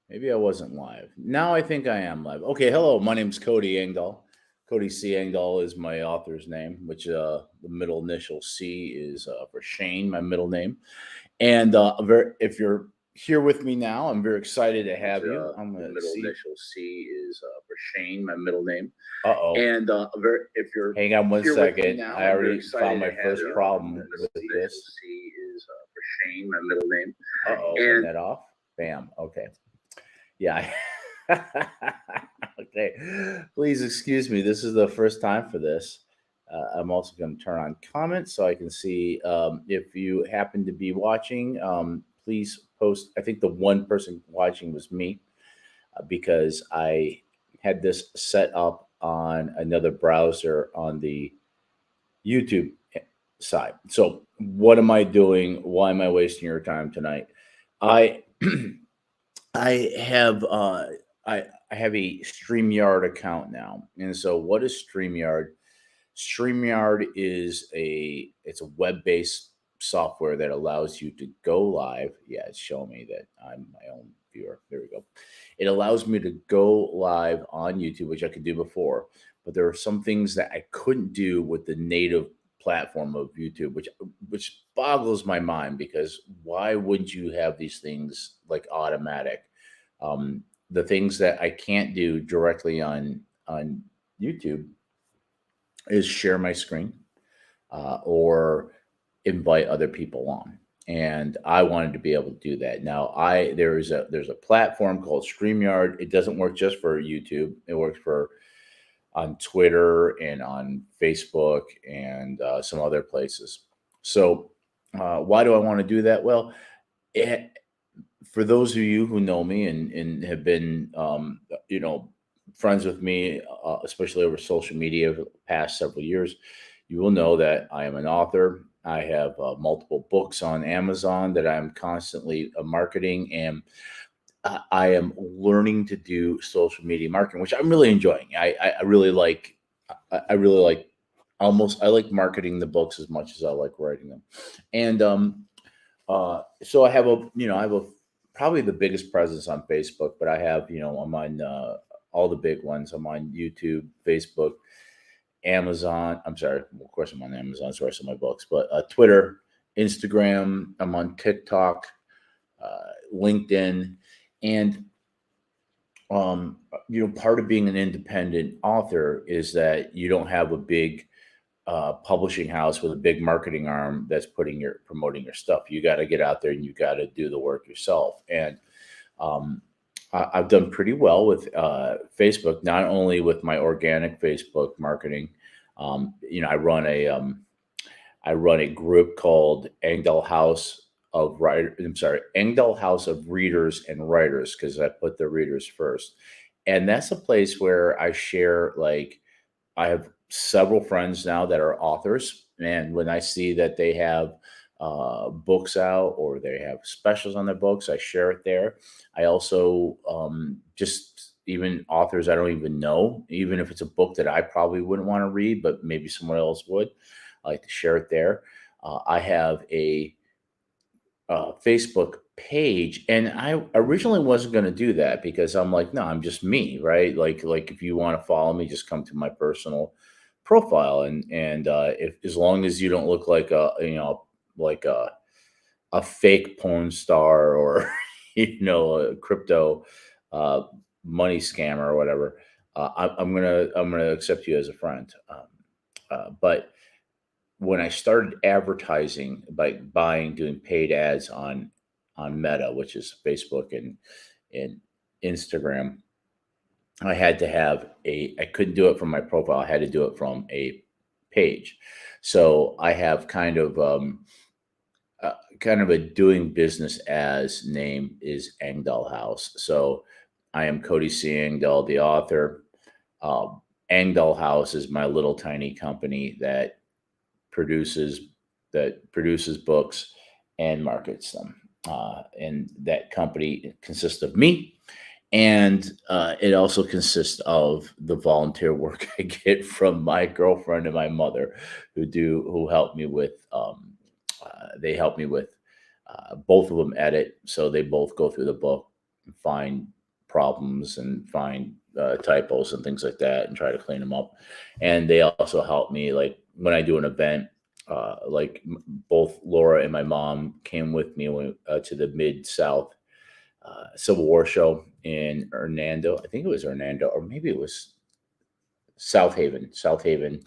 Maybe I wasn't live. Now I think I am live. Okay, hello. My name's Cody Engdahl. Cody C. Engdahl is my author's name, which the middle initial C is for Shane, my middle name. And if you're here with me now, I'm very excited to have you. I'm The going to middle see. initial C is for Shane, my middle name. Uh-oh. And if you're Hang on one here with me second. now, I I'm very already found excited my to have first you. problem The with initial this. C is for Shane, my middle name. Uh-oh. Turn that off. Bam. Okay. Yeah. Okay. Please excuse me. This is the first time for this. I'm also going to turn on comments so I can see if you happen to be watching. Please post. I think the one person watching was me because I had this set up on another browser on the YouTube side. So, what am I doing? Why am I wasting your time tonight? I I have I have a StreamYard account now. And so what is StreamYard? StreamYard is it's a web-based software that allows you to go live. Yeah, it's showing me that I'm my own viewer. There we go. It allows me to go live on YouTube, which I could do before, but there are some things that I couldn't do with the native platform of YouTube, which boggles my mind because why wouldn't you have these things like automatic? The things that I can't do directly on YouTube is share my screen or invite other people on. And I wanted to be able to do that. Now, there's a platform called StreamYard. It doesn't work just for YouTube. It works for on Twitter and on Facebook and some other places. So, why do I want to do that? Well, it, for those of you who know me and have been, friends with me, especially over social media over the past several years, you will know that I am an author. I have multiple books on Amazon that I'm constantly marketing, and I am learning to do social media marketing, which I'm really enjoying. I really like. I really like. Almost, I like marketing the books as much as I like writing them, and so I have a probably the biggest presence on Facebook, but I have, I'm on all the big ones. I'm on YouTube, Facebook, Amazon. I'm sorry, of course I'm on Amazon. So I sell my books, but Twitter, Instagram. I'm on TikTok, LinkedIn, and part of being an independent author is that you don't have a big publishing house with a big marketing arm that's promoting your stuff. You got to get out there and you got to do the work yourself. And um, I've done pretty well with Facebook, not only with my organic Facebook marketing. I run a group called Engdahl House of Writer. I'm sorry, Engdahl House of Readers and Writers, because I put the readers first, and that's a place where I share like I have several friends now that are authors, and when I see that they have books out or they have specials on their books, I share it there. I also just even authors I don't even know, even if it's a book that I probably wouldn't want to read, but maybe someone else would. I like to share it there. I have a Facebook page, and I originally wasn't going to do that because I'm like, no, I'm just me, right? Like if you want to follow me, just come to my personal profile, and if as long as you don't look like like a fake porn star or a crypto uh, money scammer or whatever, I'm gonna accept you as a friend. But when I started advertising by doing paid ads on Meta, which is Facebook and Instagram, I had to have I couldn't do it from my profile. I had to do it from a page. So I have kind of a doing business as name is Engdahl House. So I am Cody C. Engdahl, the author. Engdahl House is my little tiny company produces produces books and markets them. And that company consists of me, and it also consists of the volunteer work I get from my girlfriend and my mother, who help me with. They help me with both of them edit, so they both go through the book find problems and find typos and things like that and try to clean them up. And they also help me, like when I do an event. Both Laura and my mom came with me to the Mid South Civil War show in Hernando. I think it was Hernando, or maybe it was South Haven,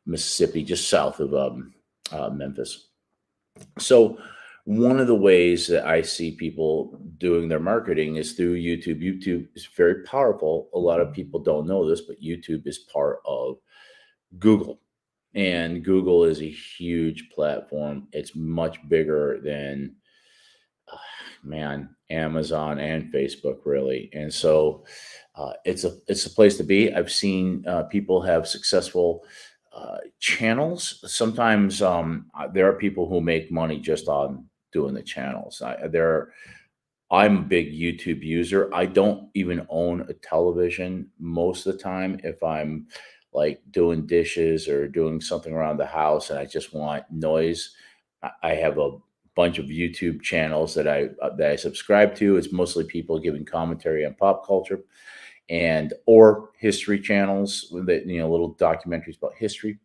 Mississippi, just south of Memphis. So, one of the ways that I see people doing their marketing is through YouTube. YouTube is very powerful. A lot of people don't know this, but YouTube is part of Google. And Google is a huge platform. It's much bigger than, man, Amazon and Facebook, really. And so it's a place to be. I've seen people have successful channels. Sometimes there are people who make money just on doing the channels. I'm a big YouTube user. I don't even own a television most of the time. If I'm like doing dishes or doing something around the house and I just want noise, I have a bunch of YouTube channels that I subscribe to. It's mostly people giving commentary on pop culture and or history channels that, little documentaries about history.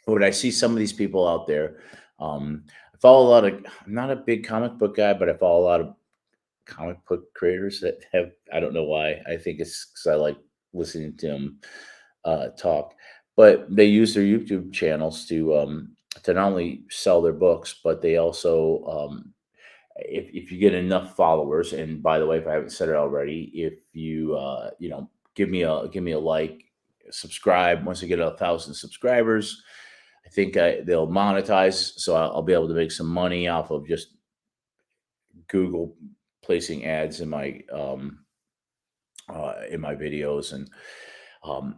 But I see some of these people out there. I follow a lot of. I'm not a big comic book guy, but I follow a lot of comic book creators that have. I don't know why. I think it's because I like listening to them talk. But they use their YouTube channels to not only sell their books, but they also if you get enough followers. And by the way, if I haven't said it already, if you give me a like, subscribe. Once I get 1,000 subscribers, I think they'll monetize, so I'll be able to make some money off of just Google placing ads in my videos. Um,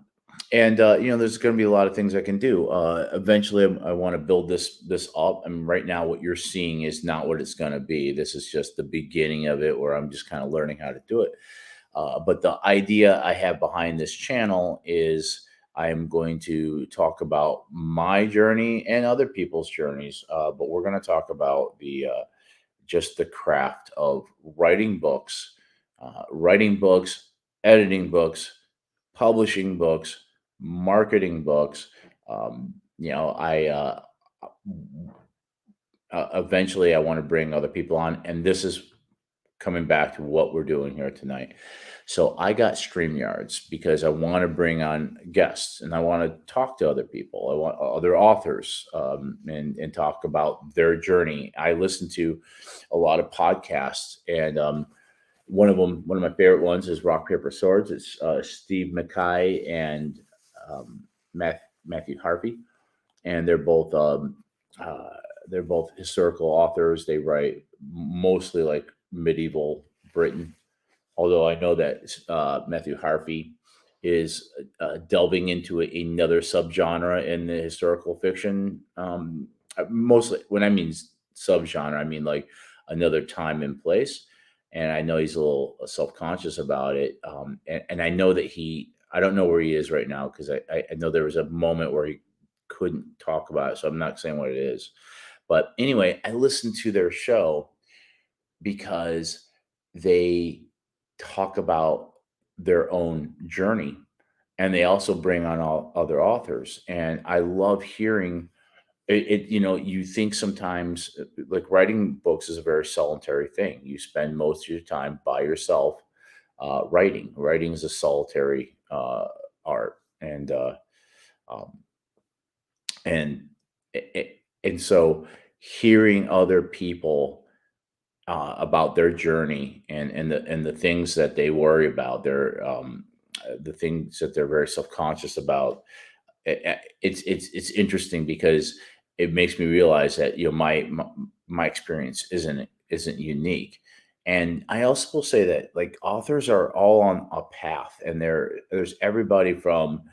there's going to be a lot of things I can do. Eventually, I want to build this up. I mean, right now, what you're seeing is not what it's going to be. This is just the beginning of it, where I'm just kind of learning how to do it. But the idea I have behind this channel is I am going to talk about my journey and other people's journeys. But we're going to talk about the just the craft of writing books, editing books, publishing books, marketing books. I eventually I want to bring other people on, and this is coming back to what we're doing here tonight. So I got StreamYards because I want to bring on guests and I want to talk to other people. I want other authors and talk about their journey. I listen to a lot of podcasts, and one of my favorite ones is Rock Paper Swords. It's Steve Mackay and Matthew Harvey, and uh, they're both historical authors. They write mostly like medieval Britain, although I know that Matthew Harvey is delving into another subgenre in the historical fiction. Mostly, when I mean subgenre, I mean like another time and place. And I know he's a little self-conscious about it. And I know that I don't know where he is right now because I know there was a moment where he couldn't talk about it. So I'm not saying what it is. But anyway, I listened to their show because they talk about their own journey and they also bring on all other authors. And I love hearing you think sometimes like writing books is a very solitary thing. You spend most of your time by yourself writing is a solitary art. Um, and and so hearing other people about their journey and the things that they worry about, the things that they're very self-conscious about. It's interesting because it makes me realize that my experience isn't unique. And I also will say that like authors are all on a path, and there's everybody from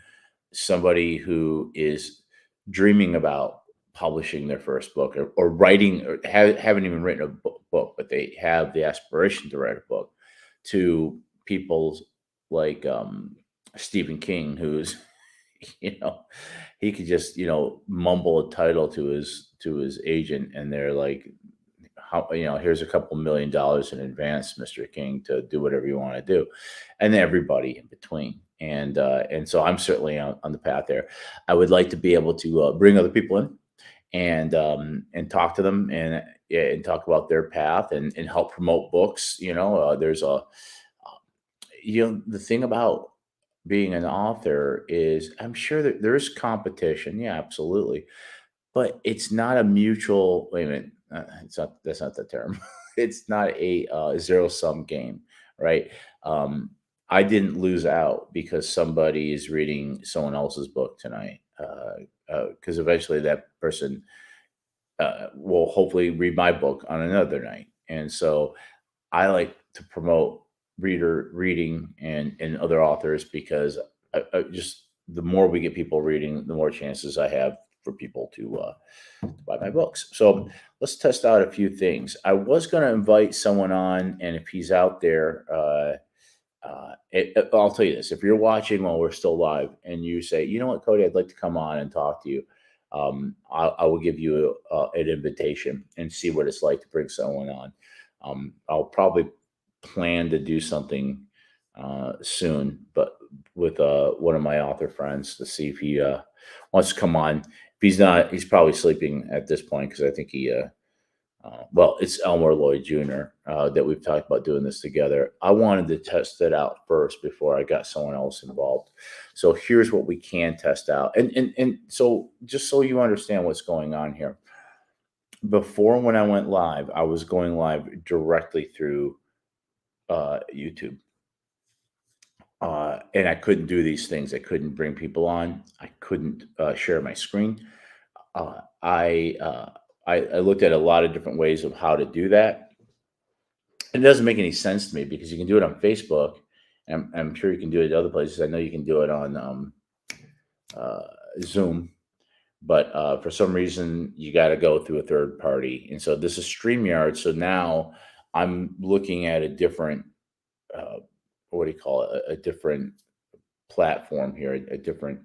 somebody who is dreaming about publishing their first book or writing or haven't even written a book, but they have the aspiration to write a book, to people like Stephen King, who's you know he could just mumble a title to his agent, and they're like how, here's a couple $1 million in advance, Mr. King, to do whatever you want to do, and then everybody in between. And so I'm certainly on the path there. I would like to be able to bring other people in and talk to them and yeah, and talk about their path and help promote books. There's a the thing about being an author is I'm sure that there's competition. Yeah, absolutely. But it's not a mutual, wait a minute, it's not, that's not the term. It's not a zero sum game, right? Um, I didn't lose out because somebody is reading someone else's book tonight. Because eventually that person will hopefully read my book on another night. And so I like to promote reader reading and other authors because just the more we get people reading, the more chances I have for people to buy my books. So let's test out a few things. I was going to invite someone on, and if he's out there, I'll tell you this: if you're watching while we're still live, and you say, "You know what, Cody, I'd like to come on and talk to you," I will give you an invitation and see what it's like to bring someone on. I'll probably plan to do something soon, but with one of my author friends to see if he wants to come on. If he's not, he's probably sleeping at this point because I think well, it's Elmore Lloyd Jr. That we've talked about doing this together. I wanted to test it out first before I got someone else involved. So here's what we can test out, and so just so you understand what's going on here. Before when I went live, I was going live directly through YouTube. And I couldn't do these things. I couldn't bring people on. I couldn't share my screen. Uh, I, uh, I looked at a lot of different ways of how to do that. It doesn't make any sense to me because you can do it on Facebook. And I'm sure you can do it at other places. I know you can do it on uh, Zoom, but for some reason you got to go through a third party. And so this is StreamYard. So now I'm looking at a different, uh, what do you call it? A different platform here, a different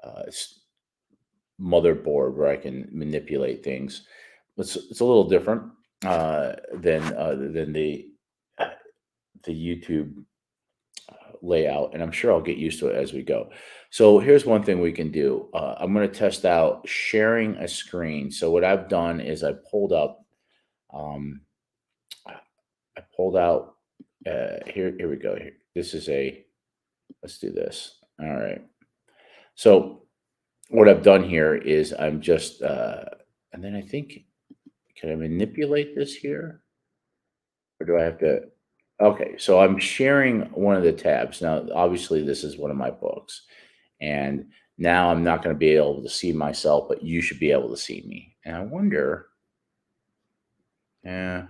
uh, motherboard where I can manipulate things. It's a little different than the YouTube layout, and I'm sure I'll get used to it as we go. So here's one thing we can do. I'm going to test out sharing a screen. So what I've done is I pulled up. Um, I pulled out. Here. Here we go. Here. This is a. Let's do this. All right. So what I've done here is I'm just, and then I think, can I manipulate this here? Or do I have to? Okay, so I'm sharing one of the tabs. Now, obviously, this is one of my books. And now I'm not going to be able to see myself, but you should be able to see me. And I wonder, yeah,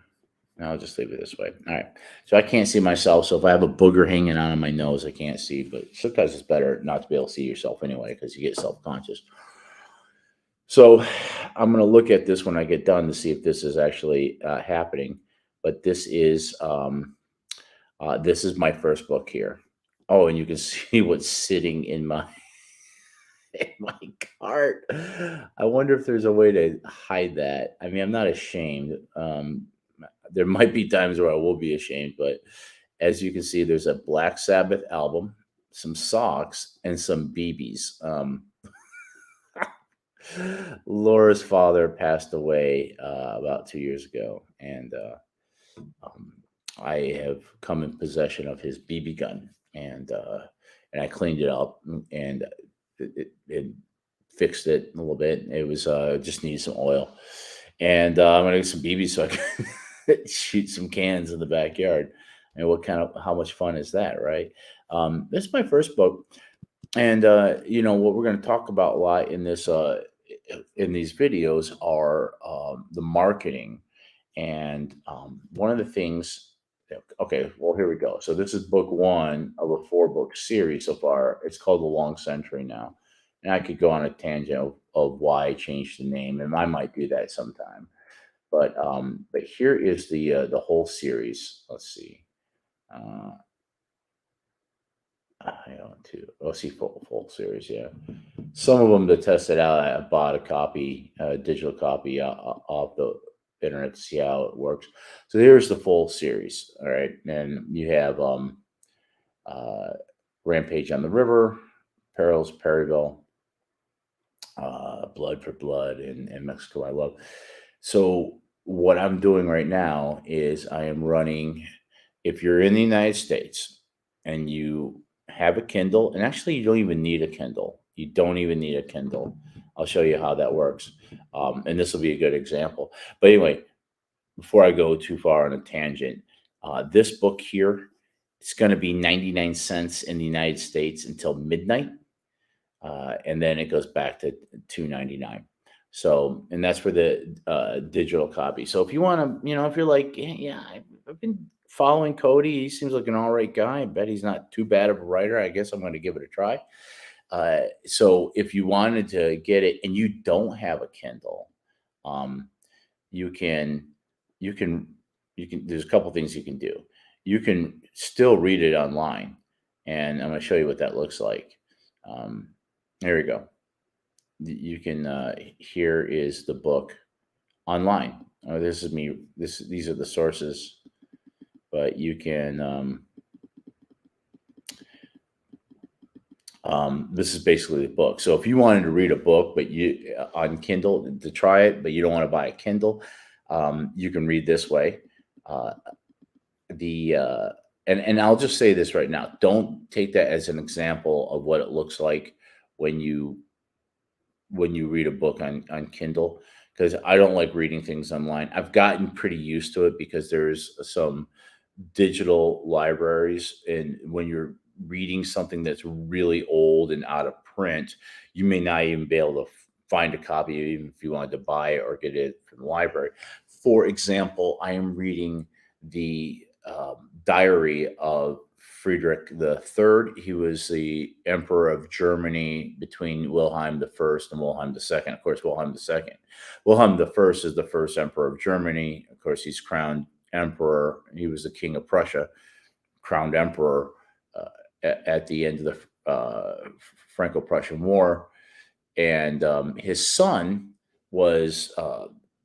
no, I'll just leave it this way. All right. So I can't see myself. So if I have a booger hanging out on my nose, I can't see. But sometimes it's better not to be able to see yourself anyway because you get self conscious. So I'm going to look at this when I get done to see if this is actually happening. But this is my first book here. Oh, and you can see what's sitting in my in my cart. I wonder if there's a way to hide that. I mean, I'm not ashamed. There might be times where I will be ashamed, but as you can see, there's a Black Sabbath album, some socks, and some BBs. Laura's father passed away about 2 years ago, and um, I have come in possession of his BB gun, and I cleaned it up and it fixed it a little bit. It was just needed some oil, and I'm gonna get some BBs so I can shoot some cans in the backyard. And how much fun is that, right? This is my first book, and what we're going to talk about a lot in this in these videos are the marketing. And one of the things, okay, well, here we go. So this is book one of a 4-book series so far. It's called The Long Century now. And I could go on a tangent of why I changed the name, and I might do that sometime. But here is the whole series. Let's see. I own two. Let's see, full series. Yeah, some of them to test it out. I bought a copy, a digital copy off the internet to see how it works. So here's the full series. All right, and you have uh, Rampage on the River, Perils, Perryville, Blood for Blood, and Mexico I Love. So what I'm doing right now is I am running. If you're in the United States and you have a Kindle, and actually you don't even need a Kindle. You don't even need a Kindle. I'll show you how that works, and this will be a good example. But anyway, before I go too far on a tangent, this book here, it's going to be 99 cents in the United States until midnight, and then it goes back to 2.99. So, and that's for the digital copy. So, if you want to, if you're like, yeah, I've been following Cody. He seems like an all right guy. I bet he's not too bad of a writer. I guess I'm going to give it a try. So, if you wanted to get it and you don't have a Kindle, um, you can you can there's a couple things you can do. You can still read it online, and I'm going to show you what that looks like. um, there we go. You can here is the book online. This is me. These are the sources, but you can this is basically the book. So if you wanted to read a book, but you on Kindle to try it, but you don't want to buy a Kindle, you can read this way. Uh, the and I'll just say this right now: don't take that as an example of what it looks like when you read a book on Kindle, because I don't like reading things online. I've gotten pretty used to it because there's some digital libraries, and when you're reading something that's really old and out of print, you may not even be able to find a copy, even if you wanted to buy it or get it from the library. For example, I am reading the diary of Friedrich the Third. He was the emperor of Germany between Wilhelm the First and Wilhelm the Second. Of course, Wilhelm the Second. Wilhelm the First is the first emperor of Germany. Of course, he's crowned emperor. He was the king of Prussia, crowned emperor at the end of the Franco-Prussian War, and his son was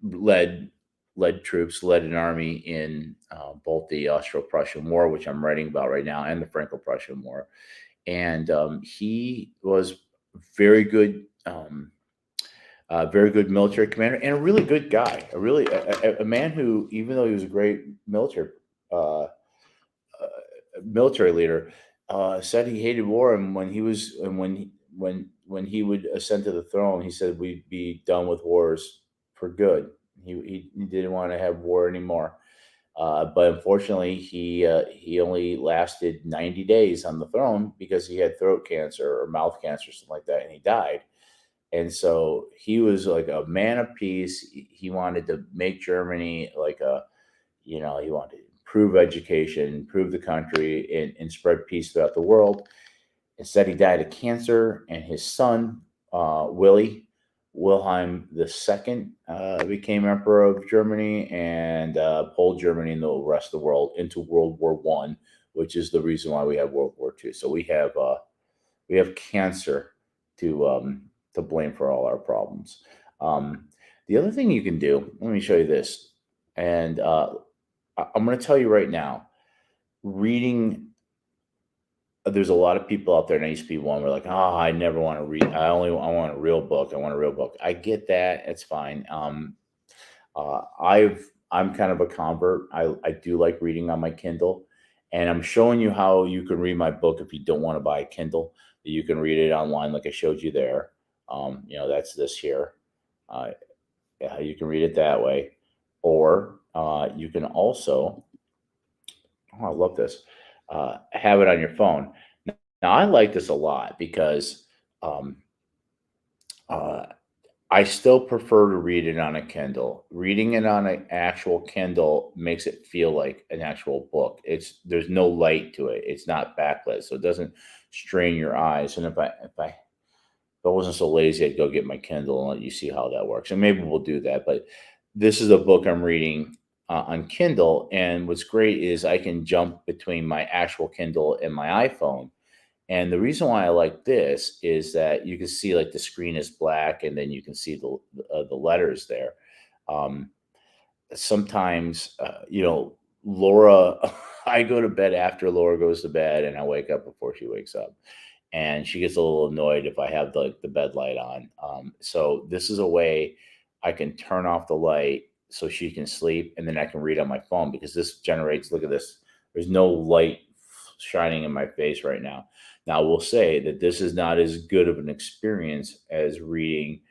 led troops, led an army in both the Austro-Prussian War, which I'm writing about right now, and the Franco-Prussian War. And he was very good, very good military commander, and a really good guy. A man who, even though he was a great uh, military leader, said he hated war, and when he would ascend to the throne, he said we'd be done with wars for good. He didn't want to have war anymore. But unfortunately, he only lasted 90 days on the throne because he had throat cancer or mouth cancer, something like that, and he died. And so he was like a man of peace. He wanted to make Germany like he wanted to improve education, improve the country, and spread peace throughout the world. Instead, he died of cancer, and his son, Wilhelm II, became emperor of Germany and pulled Germany and the rest of the world into World War One, which is the reason why we have World War II. So we have cancer to blame for all our problems. The other thing you can do, let me show you this, and I'm going to tell you right now, reading. There's a lot of people out there, and I used to be one. We're like, oh, I never want to read. I want a real book. I want a real book. I get that. It's fine. I'm kind of a convert. I do like reading on my Kindle, and I'm showing you how you can read my book if you don't want to buy a Kindle. You can read it online, like I showed you there. That's this here. Uh, yeah, you can read it that way, or you can also. Oh, I love this. Have it on your phone. Now, I like this a lot because um, uh, I still prefer to read it on a Kindle. Reading it on an actual Kindle makes it feel like an actual book. There's no light to it. It's not backlit, so it doesn't strain your eyes. And if I wasn't so lazy, I'd go get my Kindle and let you see how that works. And maybe we'll do that. But this is a book I'm reading on Kindle. And what's great is I can jump between my actual Kindle and my iPhone. And the reason why I like this is that you can see like the screen is black, and then you can see the letters there. Um, sometimes, Laura, I go to bed after Laura goes to bed, and I wake up before she wakes up, and she gets a little annoyed if I have the bed light on. So this is a way I can turn off the light so she can sleep, and then I can read on my phone because this generates. Look at this. There's no light shining in my face right now. Now, I will say that this is not as good of an experience as reading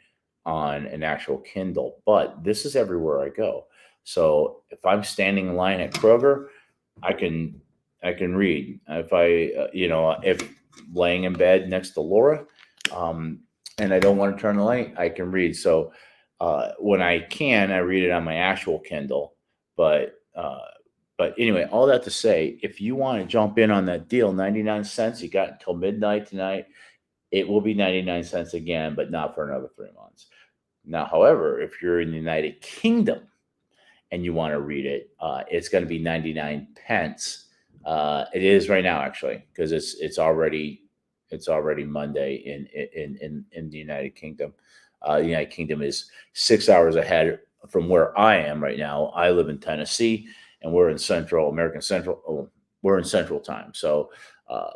on an actual Kindle, but this is everywhere I go. So if I'm standing in line at Kroger, I can I can read. If if laying in bed next to Laura, um, and I don't want to turn the light, I can read. So when I can, I read it on my actual Kindle. But anyway, all that to say, if you want to jump in on that deal, 99 cents, you got until midnight tonight. It will be 99 cents again, but not for another 3 months. Now, however, if you're in the United Kingdom and you want to read it, it's going to be 99 pence. It is right now, actually, because it's already Monday in the United Kingdom. The United Kingdom is 6 hours ahead from where I am right now. I live in Tennessee, and we're in Central American Central. Oh, we're in Central Time, so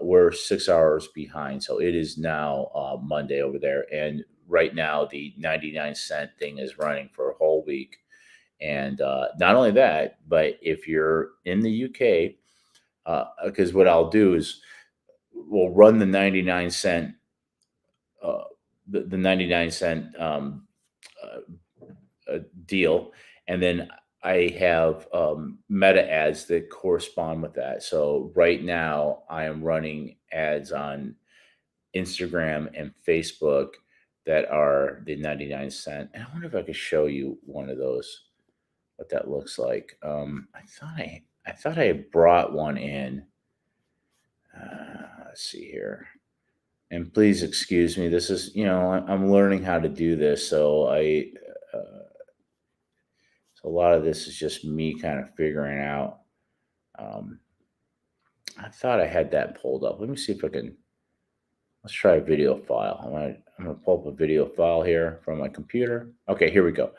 we're 6 hours behind. So it is now Monday over there, and right now the 99 cent thing is running for a whole week. And not only that, but if you're in the UK, because what I'll do is we'll run the 99 cent, uh, the 99 cent deal, and then I have meta ads that correspond with that. So right now, I am running ads on Instagram and Facebook that are the 99 cent. And I wonder if I could show you one of those, what that looks like. I thought I had brought one in. Let's see here. And please excuse me. This is, I'm learning how to do this, so so a lot of this is just me kind of figuring out. Um, I thought I had that pulled up. Let me see if I can. Let's try a video file. I'm gonna pull up a video file here from my computer. Okay, here we go.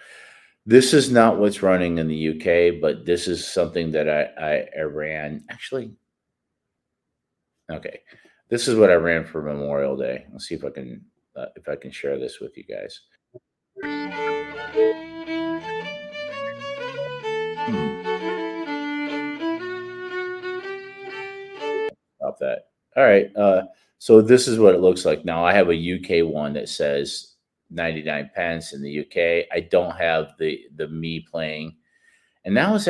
This is not what's running in the UK, but this is something that I ran. Actually, okay, this is what I ran for Memorial Day. Let's see if I can share this with you guys. Hmm, about that. All right. So this is what it looks like now. I have a UK one that says 99 pence in the UK. I don't have the me playing, and that's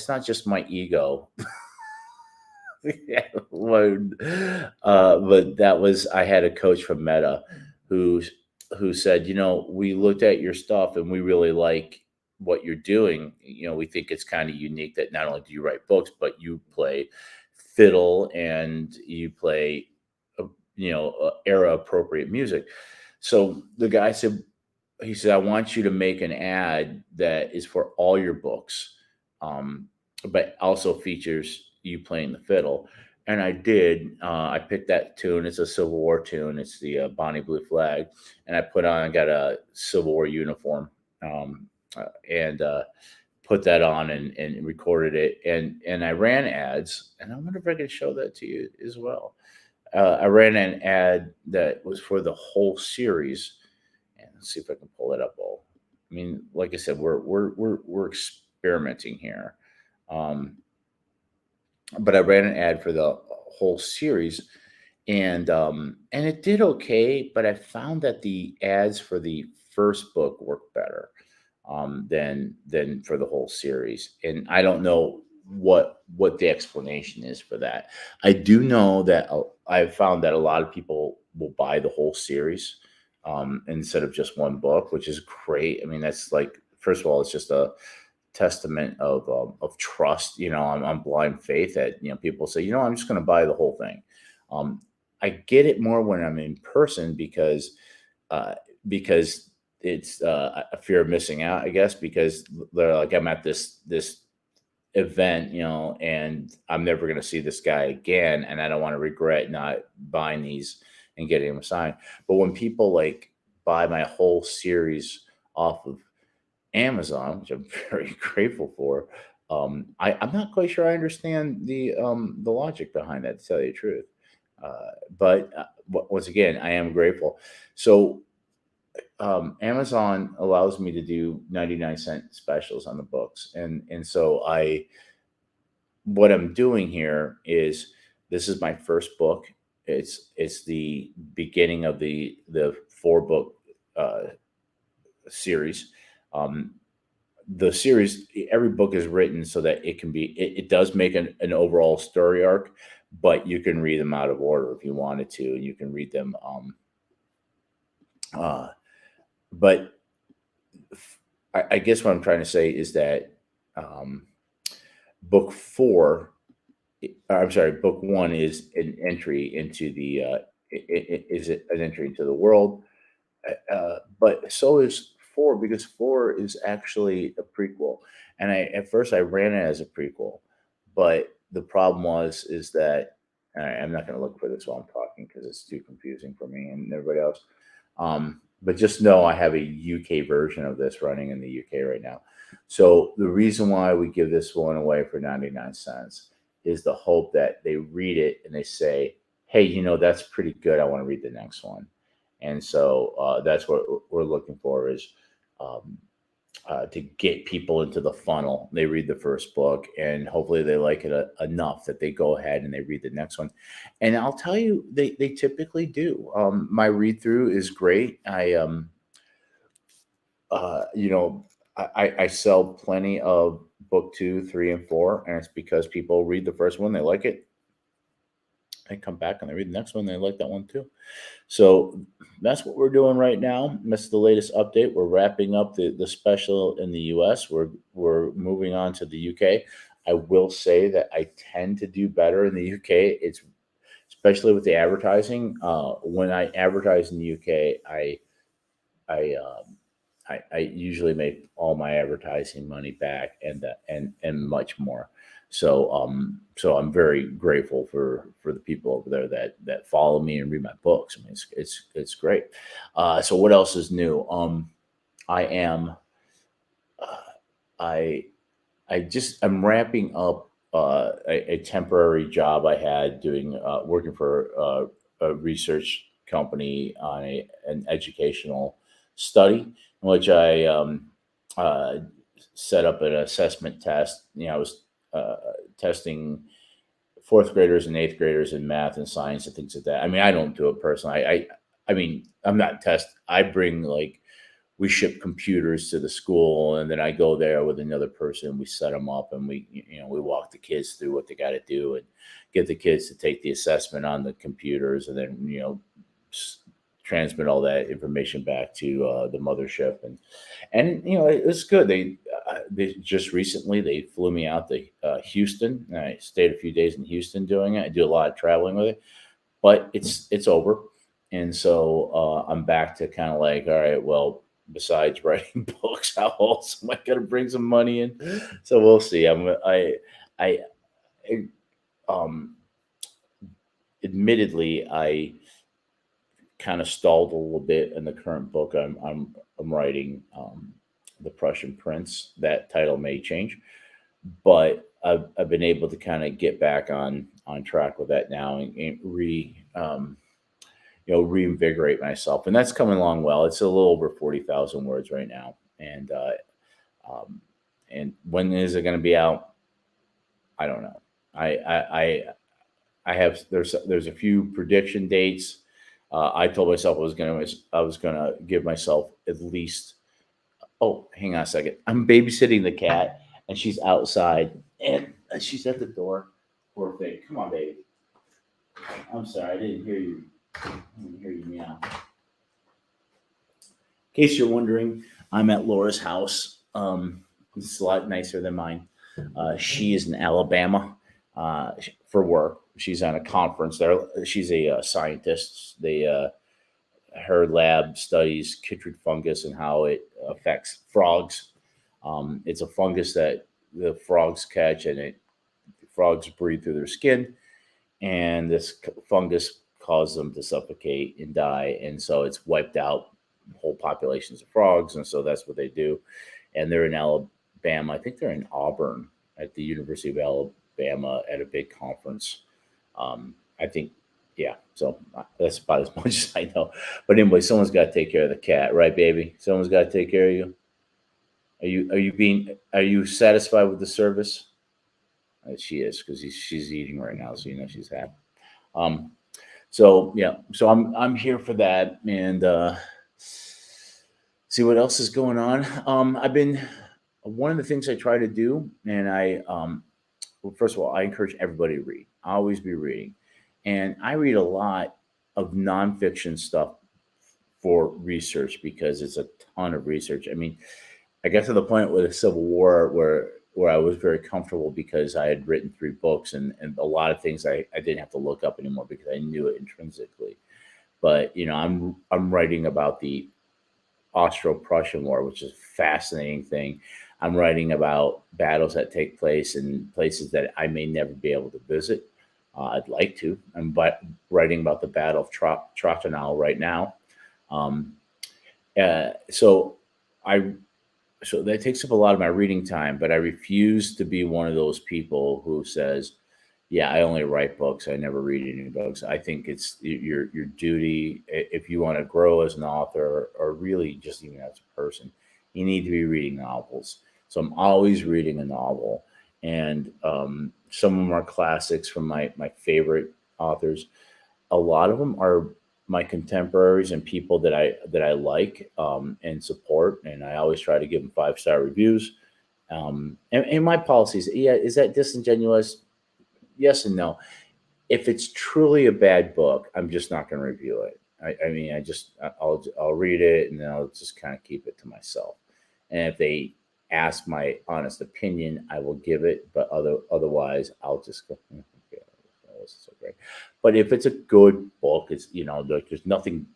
not just my ego. Yeah, but that was I had a coach from Meta who who said, we looked at your stuff and we really like what you're doing. We think it's kind of unique that not only do you write books, but you play fiddle and you play, era appropriate music. So the guy said, he said, I want you to make an ad that is for all your books, um, but also features you playing the fiddle. And I did. I picked that tune. It's a Civil War tune. It's the Bonnie Blue Flag, and I got a Civil War uniform, and put that on and recorded it, and I ran ads. And I wonder if I could show that to you as well. I ran an ad that was for the whole series, and let's see if I can pull it up. All, I mean, like I said, we're experimenting here, um, but I ran an ad for the whole series, and it did okay. But I found that the ads for the first book worked better than for the whole series, and I don't know what the explanation is for that. I do know that I've found that a lot of people will buy the whole series instead of just one book, which is great. I mean, that's like, first of all, it's just a testament of trust. On blind faith that people say, I'm just going to buy the whole thing. Um, I get it more when I'm in person uh, because it's a fear of missing out, I guess, because they're like, I'm at this event, and I'm never going to see this guy again, and I don't want to regret not buying these and getting them signed. But when people like buy my whole series off of Amazon, which I'm very grateful for. I'm not quite sure I understand the logic behind that, to tell you the truth. But once again, I am grateful. So Amazon allows me to do 99-cent specials on the books, and so I what I'm doing here is this is my first book. It's the beginning of the 4 book uh, series. Um, the series, every book is written so that it can be it does make an overall story arc, but you can read them out of order if you wanted to, and you can read them. Uh, but I guess what I'm trying to say is that um, book 4 I'm sorry, book 1 is an entry into is it an entry into the world. But so is 4, because 4 is actually a prequel. And at first I ran it as a prequel, but the problem is that I'm not going to look for this while I'm talking because it's too confusing for me and everybody else. But just know I have a UK version of this running in the UK right now. So the reason why we give this one away for 99 cents is the hope that they read it and they say, hey, that's pretty good. I want to read the next one. And so that's what we're looking for is um, to get people into the funnel. They read the first book and hopefully they like it enough that they go ahead and they read the next one. And I'll tell you, they typically do. My read through is great. Uh, you know, I sell plenty of book 2, 3, and 4, and it's because people read the first one, they like it. They come back and they read the next one, they like that one too. So that's what we're doing right now. That's the latest update. We're wrapping up the special in the US. We're moving on to the UK. I will say that I tend to do better in the UK. It's especially with the advertising. When I advertise in the UK, I I usually make all my advertising money back and much more. So I'm very grateful for the people over there that follow me and read my books. I mean, it's great. So what else is new? I am uh, I I'm wrapping up a temporary job I had doing working for a research company on an educational study in which I uh, set up an assessment test. I was uh, testing fourth graders and eighth graders in math and science and things like that. I mean, I don't do it personally. I mean, I'm not test. I bring like we ship computers to the school, and then I go there with another person. We set them up, and we walk the kids through what they got to do, and get the kids to take the assessment on the computers, and then transmit all that information back to the mothership, and it was good. They just recently they flew me out to Houston. And I stayed a few days in Houston doing it. I do a lot of traveling with it, but it's over, and so I'm back to kind of like, all right, well, besides writing books, how else am I going to bring some money in? So we'll see. I um, admittedly, I kind of stalled a little bit in the current book I'm writing, The Prussian Prince. That title may change, but I've been able to kind of get back on track with that now and reinvigorate myself, and that's coming along well. It's a little over 40,000 words right now, um, and when is it going to be out? I don't know. I have there's a few prediction dates. I told myself I was gonna give myself at least. Oh, hang on a second. I'm babysitting the cat, and she's outside, and she's at the door. Poor thing. Come on, baby. I'm sorry, I didn't hear you. I didn't hear you meow. In case you're wondering, I'm at Laura's house. It's a lot nicer than mine. She is in Alabama for work. She's on a conference there. She's a scientist. Her lab studies chytrid fungus and how it affects frogs. It's a fungus that the frogs catch, and frogs breathe through their skin, and this fungus causes them to suffocate and die, and so it's wiped out whole populations of frogs, and so that's what they do. and they're in Alabama. I think they're in Auburn at the University of Alabama at a big conference. I think, yeah. So that's about as much as I know. But anyway, someone's got to take care of the cat, right, baby? Someone's got to take care of you. Are you satisfied with the service? She is, because she's eating right now, so she's happy. Um, so yeah, so I'm here for that, and see what else is going on. I've been One of the things I try to do, and well, first of all, I encourage everybody to read. I always be reading, and I read a lot of nonfiction stuff for research because it's a ton of research. I mean, I got to the point with the Civil War where I was very comfortable because I had written 3 books, and a lot of things I didn't have to look up anymore because I knew it intrinsically. But I'm writing about the Austro-Prussian War, which is a fascinating thing. I'm writing about battles that take place in places that I may never be able to visit. I'd like to. Writing about the Battle of Trochanal right now. Um, so I so that takes up a lot of my reading time, but I refuse to be one of those people who says, yeah, I only write books, I never read any books. I think it's your duty, if you want to grow as an author, or really just even as a person, you need to be reading novels. So I'm always reading a novel, and some of them are classics from my favorite authors. A lot of them are my contemporaries and people that I like, and support, and I always try to give them 5-star reviews. And my policies, yeah, is that disingenuous? Yes and no. If it's truly a bad book, I'm just not going to review it. I mean, I'll read it, and then I'll just kind of keep it to myself. And if they ask my honest opinion, I will give it. But otherwise, I'll just go, okay, this is so great. But if it's a good book, it's there's nothing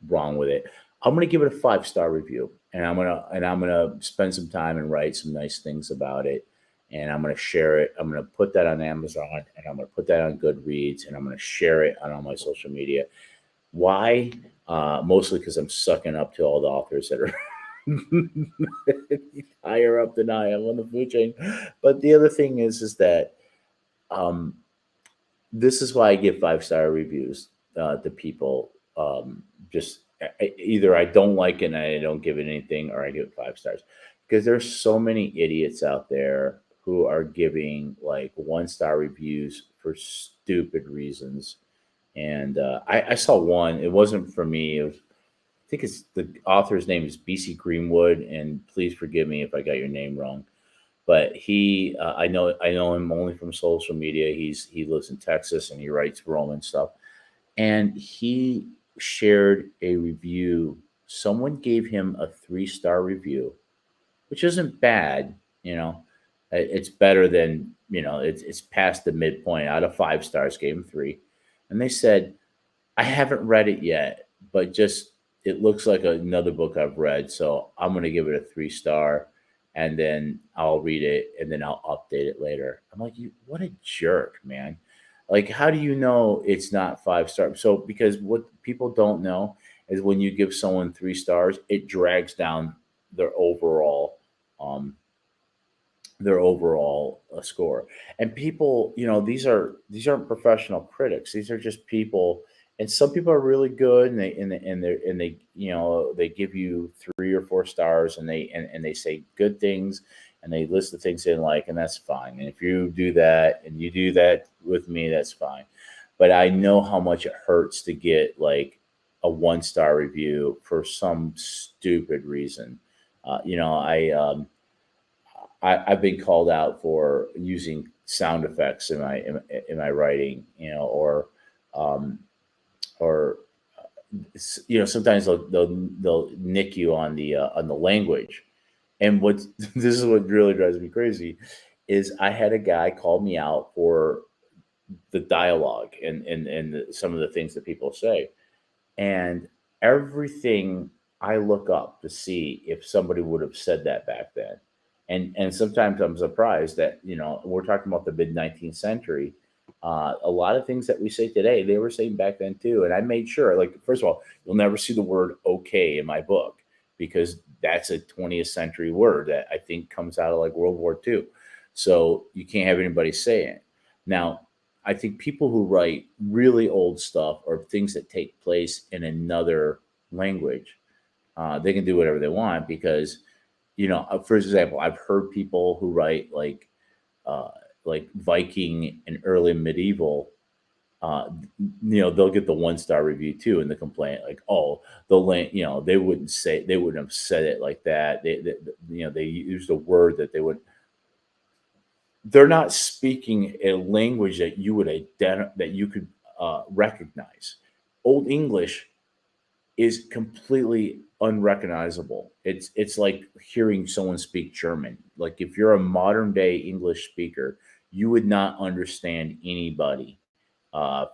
wrong with it. I'm gonna give it a 5-star review, and I'm gonna spend some time and write some nice things about it, and I'm gonna share it. I'm gonna put that on Amazon, and I'm gonna put that on Goodreads, and I'm gonna share it on all my social media. Why? Mostly because I'm sucking up to all the authors that are higher up than I am on the food chain. But the other thing is that um, this is why I give 5-star reviews to people. Just either I don't like it and I don't give it anything, or I give it 5 stars, because there's so many idiots out there who are giving like 1-star reviews for stupid reasons. And I saw one. It wasn't for me. I think it's the author's name is BC Greenwood, and please forgive me if I got your name wrong. But I know him only from social media. He lives in Texas, and he writes Roman stuff. And he shared a review. Someone gave him a 3-star review, which isn't bad. It's better than it's past the midpoint. Out of 5 stars, gave him 3, and they said, I haven't read it yet, but just it looks like another book I've read, so I'm going to give it a 3-star, and then I'll read it, and then I'll update it later. I'm like, you, what a jerk, man. Like, how do you know it's not 5 stars? So, because what people don't know is when you give someone 3 stars, it drags down their overall, um, score. And people, these aren't professional critics. These are just people, and some people are really good, and they give you 3 or 4 stars, and they say good things, and they list the things they like, and that's fine. And if you do that, and you do that with me, that's fine. But I know how much it hurts to get like a 1-star review for some stupid reason. I've been called out for using sound effects in my writing, um, or sometimes they'll nick you on the language. And what this is what really drives me crazy is I had a guy call me out for the dialogue and some of the things that people say, and everything I look up to see if somebody would have said that back then. And sometimes I'm surprised that we're talking about the mid 19th century. A lot of things that we say today, they were saying back then too. And I made sure, like, first of all, you'll never see the word "okay" in my book. because that's a 20th century word that I think comes out of like World War II. So you can't have anybody say it. Now, I think people who write really old stuff or things that take place in another language, they can do whatever they want because, for example, I've heard people who write uh, like Viking and early medieval, uh, they'll get the 1-star review too, and the complaint like, oh, they wouldn't have said it like that. They used a word that they would. They're not speaking a language that you would that you could recognize. Old English is completely unrecognizable. It's like hearing someone speak German. Like if you're a modern day English speaker, you would not understand anybody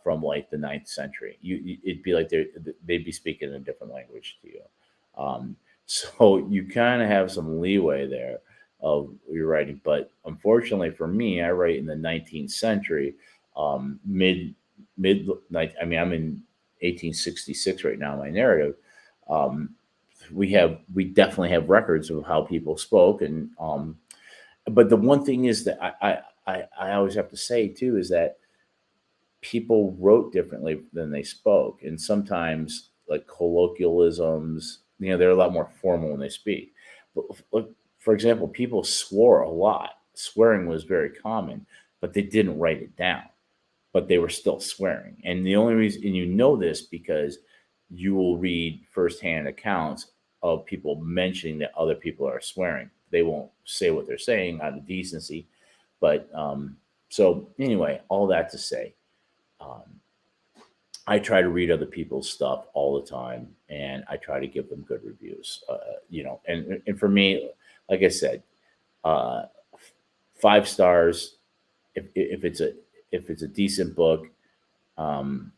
from like the 9th century. It'd be like they'd be speaking a different language to you. So you kind of have some leeway there of your writing, but unfortunately for me, I write in the 19th century, mid night. I mean, I'm in 1866 right now. My narrative. Um, we definitely have records of how people spoke, and but the one thing is that I always have to say too is that people wrote differently than they spoke, and sometimes like colloquialisms, they're a lot more formal when they speak. But like, for example, people swore a lot. Swearing was very common, but they didn't write it down, but they were still swearing. And the only reason, and this because you will read firsthand accounts of people mentioning that other people are swearing. They won't say what they're saying out of decency. But so anyway, all that to say, um, I try to read other people's stuff all the time, and I try to give them good reviews. And for me, like I said, uh, 5 stars. If it's a decent book, um,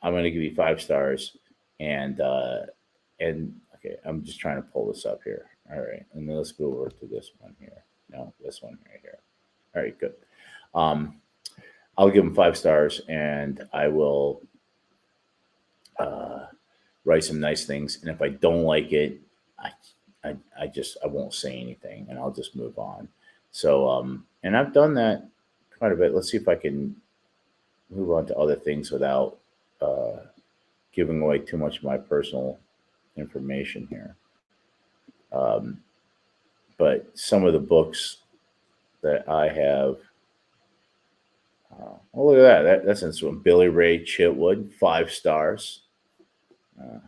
I'm going to give you 5 stars. And okay, I'm just trying to pull this up here. All right, and then let's go over to this one here. No, this one right here. All right, good. Um, I'll give them 5 stars, and I will uh, write some nice things. And if I don't like it, I won't say anything, and I'll just move on. So and I've done that quite a bit. Let's see if I can move on to other things without uh, giving away too much of my personal information here. Um, but some of the books that I have. Oh, look at that. That's this one. Billy Ray Chitwood, 5 stars. Uh,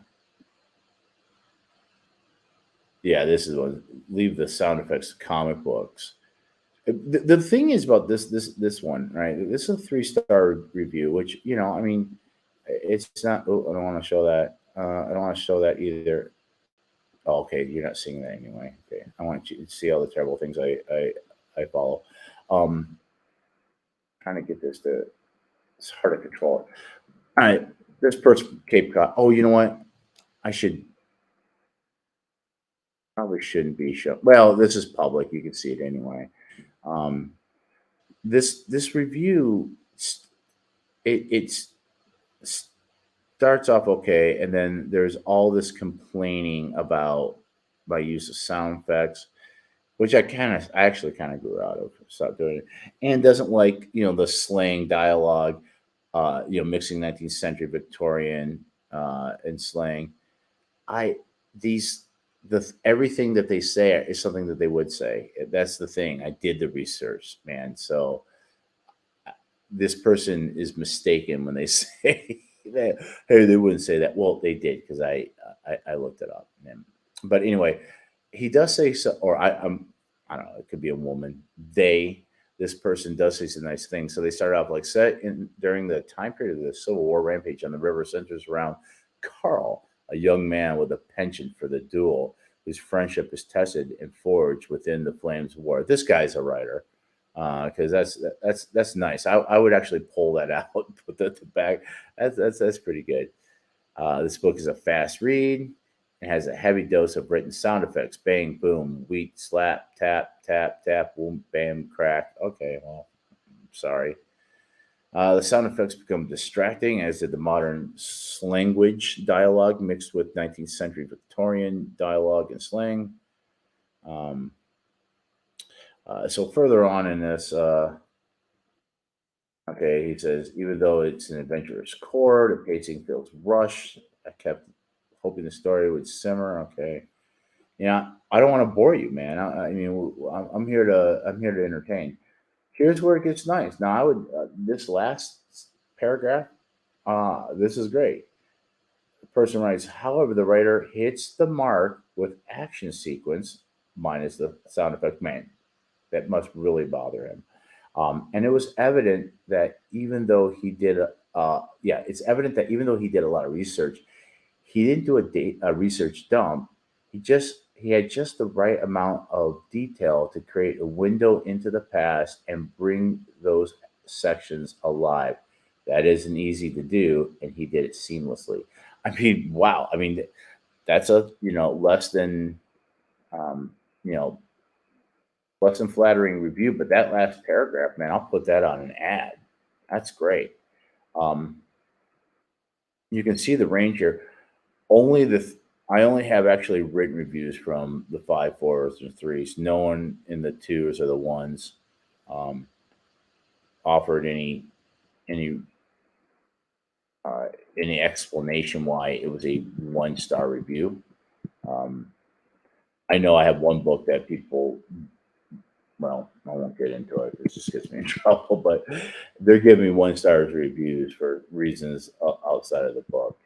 yeah, this is one. Leave the sound effects to comic books. The thing is about this one, right? This is a 3-star review, which I mean, it's not. Oh, I don't want to show that. I don't want to show that either. Oh, okay, you're not seeing that anyway. Okay, I want you to see all the terrible things I follow. Um, Trying to get this to. It's hard to control it. All right, this person Cape Cod. Oh, you know what? I should probably shouldn't be shown. Well, this is public. You can see it anyway. Um, this review, it starts off okay, and then there's all this complaining about my use of sound effects, which I actually kind of grew out of, stopped doing it, and doesn't like the slang dialogue, mixing 19th century Victorian and slang. I these the everything that they say is something that they would say. That's the thing. I did the research, man. So this person is mistaken when they say that. Hey, they wouldn't say that. Well, they did because I looked it up. But anyway, he does say so, or I don't know. It could be a woman. This person does say some nice things. So they start off like set in during the time period of the Civil War rampage on the river centers around Carl, a young man with a penchant for the duel, whose friendship is tested and forged within the flames of war. This guy's a writer, because that's nice. I would actually pull that out, put that to back. That's pretty good. This book is a fast read. It has a heavy dose of written sound effects: bang, boom, wheat, slap, tap, tap, tap, boom, bam, crack. Okay, well, sorry. The sound effects become distracting, as did the modern slanguage dialogue mixed with 19th century Victorian dialogue and slang. Um, so further on in this, okay, he says, even though it's an adventurous core, the pacing feels rushed. I kept hoping the story would simmer. Okay, yeah, I don't want to bore you, man. I mean, I'm here to entertain. Here's where it gets nice. Now, I would this last paragraph. This is great. The person writes, however, the writer hits the mark with action sequence minus the sound effect. Man, that must really bother him. And it was evident that even though he did, it's evident that even though he did a lot of research, he didn't do a research dump. He had just the right amount of detail to create a window into the past and bring those sections alive. That isn't easy to do, and he did it seamlessly. I mean, wow. I mean, that's a less than um, you know less than flattering review, but that last paragraph, man, I'll put that on an ad. That's great. Um, you can see the range here. Only I only have actually written reviews from the 5, 4s, and 3s. No one in the 2s or the 1s um, offered any uh, any explanation why it was a 1-star review. Um, I know I have one book that people, well, I won't get into it. It just gets me in trouble, but they're giving me 1-star reviews for reasons outside of the book.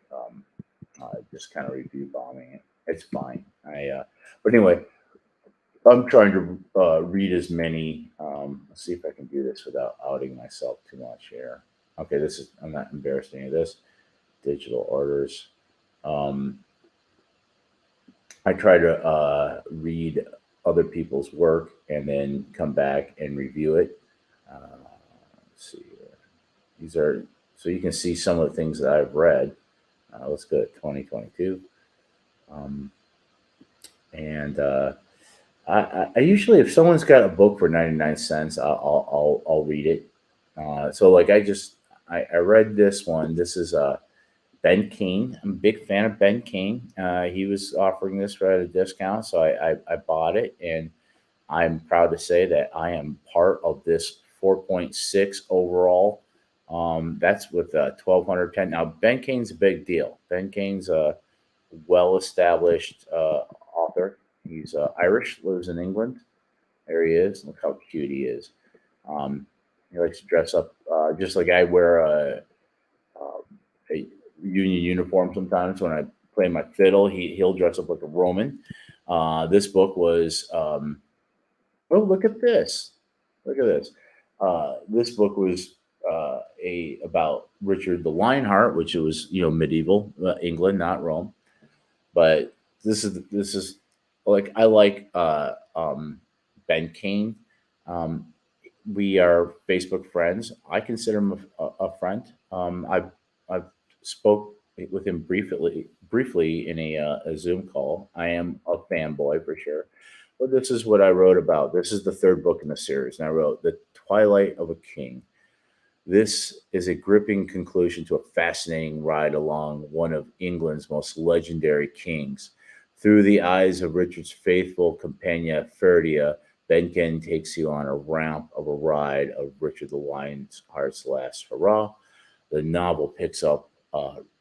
Just kind of review bombing it. It's fine. But anyway, I'm trying to read as many. Let's see if I can do this without outing myself too much here. Okay, I'm not embarrassed any of this. Digital orders. Um, I try to read other people's work and then come back and review it. Let's see here. These are so you can see some of the things that I've read. Let's go to 2022. Um, and I usually, if someone's got a book for 99 cents, I'll read it. So like I read this one. This is Ben King. I'm a big fan of Ben King. He was offering this at a discount, so I bought it, and I'm proud to say that I am part of this 4.6 overall. That's with 1210. Now Ben King's a big deal. Ben King's a well-established author. He's Irish, lives in England. There he is. Look how cute he is. Um, he likes to dress up just like I wear a union uniform sometimes when I play my fiddle. He'll dress up like a Roman. This book was. Oh, look at this! Look at this. This book was a about Richard the Lionheart, which was medieval England, not Rome. But this is like I like Ben Kane. Um, we are Facebook friends. I consider him a friend. I've spoke with him briefly in a Zoom call. I am a fanboy for sure. But this is what I wrote about. This is the third book in the series, and I wrote The Twilight of a King. This is a gripping conclusion to a fascinating ride along one of England's most legendary kings. Through the eyes of Richard's faithful companion Ferdia, Benken takes you on a ramp of a ride of Richard the Lionheart's last hurrah. The novel picks up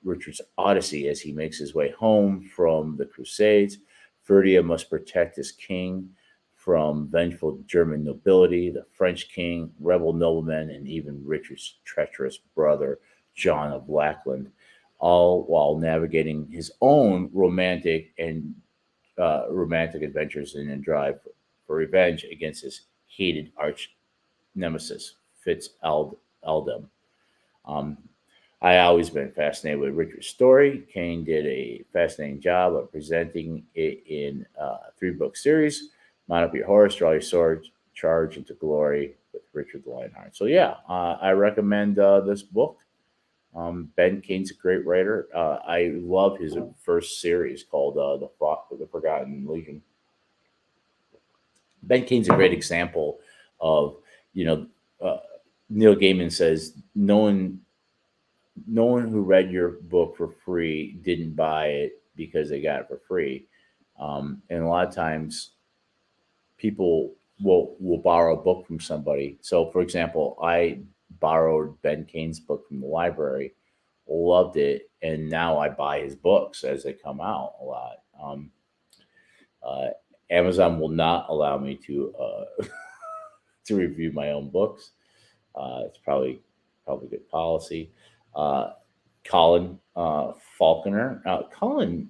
Richard's odyssey as he makes his way home from the Crusades. Ferdia must protect his king from vengeful German nobility, the French king, rebel noblemen, and even Richard's treacherous brother, John of Lackland, all while navigating his own romantic adventures in a drive for revenge against his hated arch nemesis, Eldem. Um, I always been fascinated with Richard's story. Kane did a fascinating job of presenting it in a 3-book series. Mount up your horse, draw your sword, charge into glory with Richard the Lionheart. So yeah, I recommend this book. Ben Kane's a great writer. I love his first series called the Forgotten Legion. Ben Kane's a great example of you know uh, Neil Gaiman says no one who read your book for free didn't buy it because they got it for free. And a lot of times people will borrow a book from somebody. So, for example, I borrowed Ben Kane's book from the library, loved it, and now I buy his books as they come out a lot. Uh, Amazon will not allow me to review my own books. It's probably good policy. Uh, Colin Faulconer. Colin,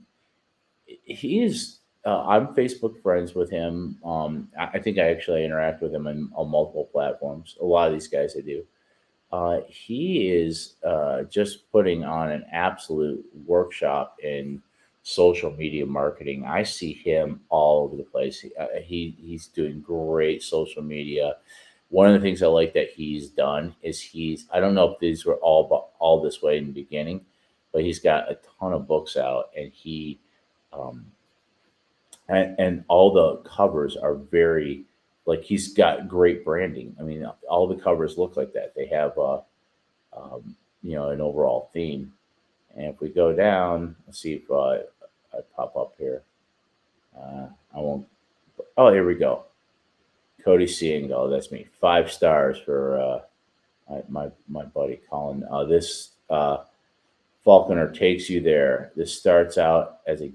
he is. I'm Facebook friends with him. I think I actually interact with him on multiple platforms. A lot of these guys I do. He is just putting on an absolute workshop in social media marketing. I see him all over the place. He's doing great social media. One of the things I like that he's done is I don't know if these were all this way in the beginning, but he's got a ton of books out, and um, and all the covers are very, like, he's got great branding. I mean, all the covers look like that. They have an overall theme. And if we go down, let's see if I pop up here. I won't. Oh, here we go. Cody Seangal, that's me. 5 stars for my buddy Colin. This Falconer takes you there. This starts out as a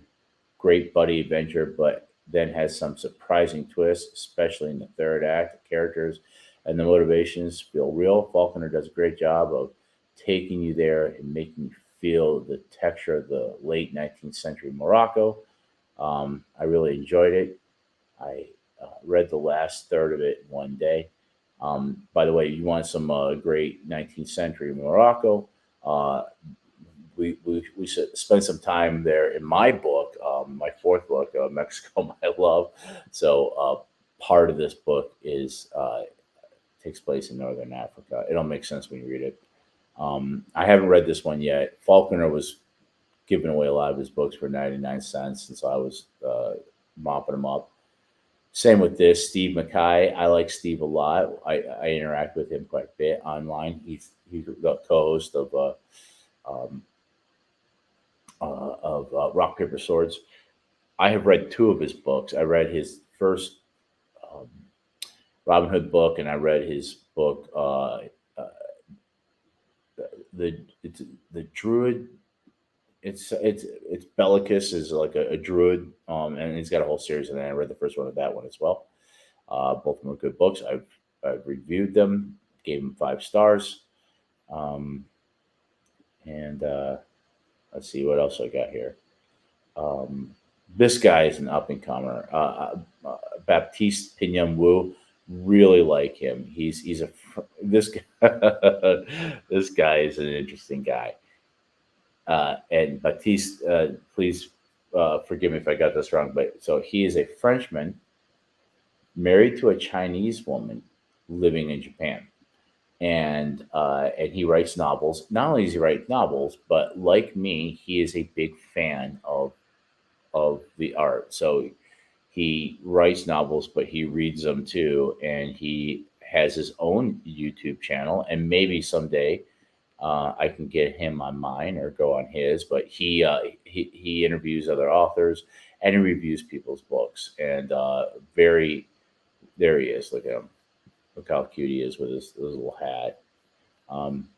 great buddy adventure, but then has some surprising twists, especially in the third act. The characters and the motivations feel real. Faulkner does a great job of taking you there and making you feel the texture of the late 19th century Morocco. I really enjoyed it. I read the last third of it in one day. By the way, you want some great 19th century Morocco? Uh, we should spend some time there in my book, my fourth book, Mexico, My Love. So part of this book takes place in Northern Africa. It'll make sense when you read it. I haven't read this one yet. Faulkner was giving away a lot of his books for 99 cents, and so I was mopping them up. Same with this, Steve Mackay. I like Steve a lot. I interact with him quite a bit online. He's the co-host um, of Rock Paper Swords. I have read 2 of his books. I read his first um, Robin Hood book, and I read his book, the it's the Druid. It's Bellicus is like a druid, and he's got a whole series. And then I read the first one of that one as well. Both of them are good books. I've reviewed them, gave them 5 stars, um, and let's see what else I got here. Um, this guy is an up and comer, Baptiste Pignon Wu. Really like him. This this guy is an interesting guy. And Baptiste, please forgive me if I got this wrong, but so he is a Frenchman married to a Chinese woman living in Japan, and he writes novels. Not only does he write novels, but like me, he is a big fan of the art. So he writes novels, but he reads them too, and he has his own YouTube channel. And maybe someday I can get him on mine or go on his. But he interviews other authors and he reviews people's books. And very there he is. Look at him. Look how cute he is with his little hat. Um,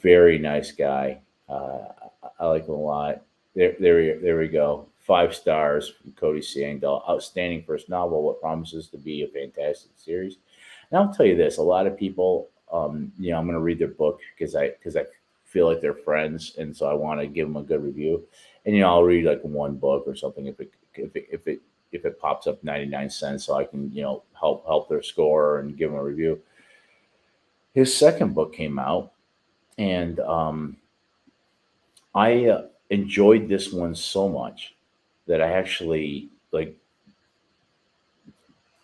very nice guy. I like him a lot. There we go. 5 stars from Cody Seangal. Outstanding first novel. What promises to be a fantastic series. And I'll tell you this: a lot of people, I'm going to read their book because I feel like they're friends, and so I want to give them a good review. And I'll read like one book or something if it pops up 99 cents, so I can help their score and give them a review. His second book came out, and I enjoyed this one so much that I actually, like,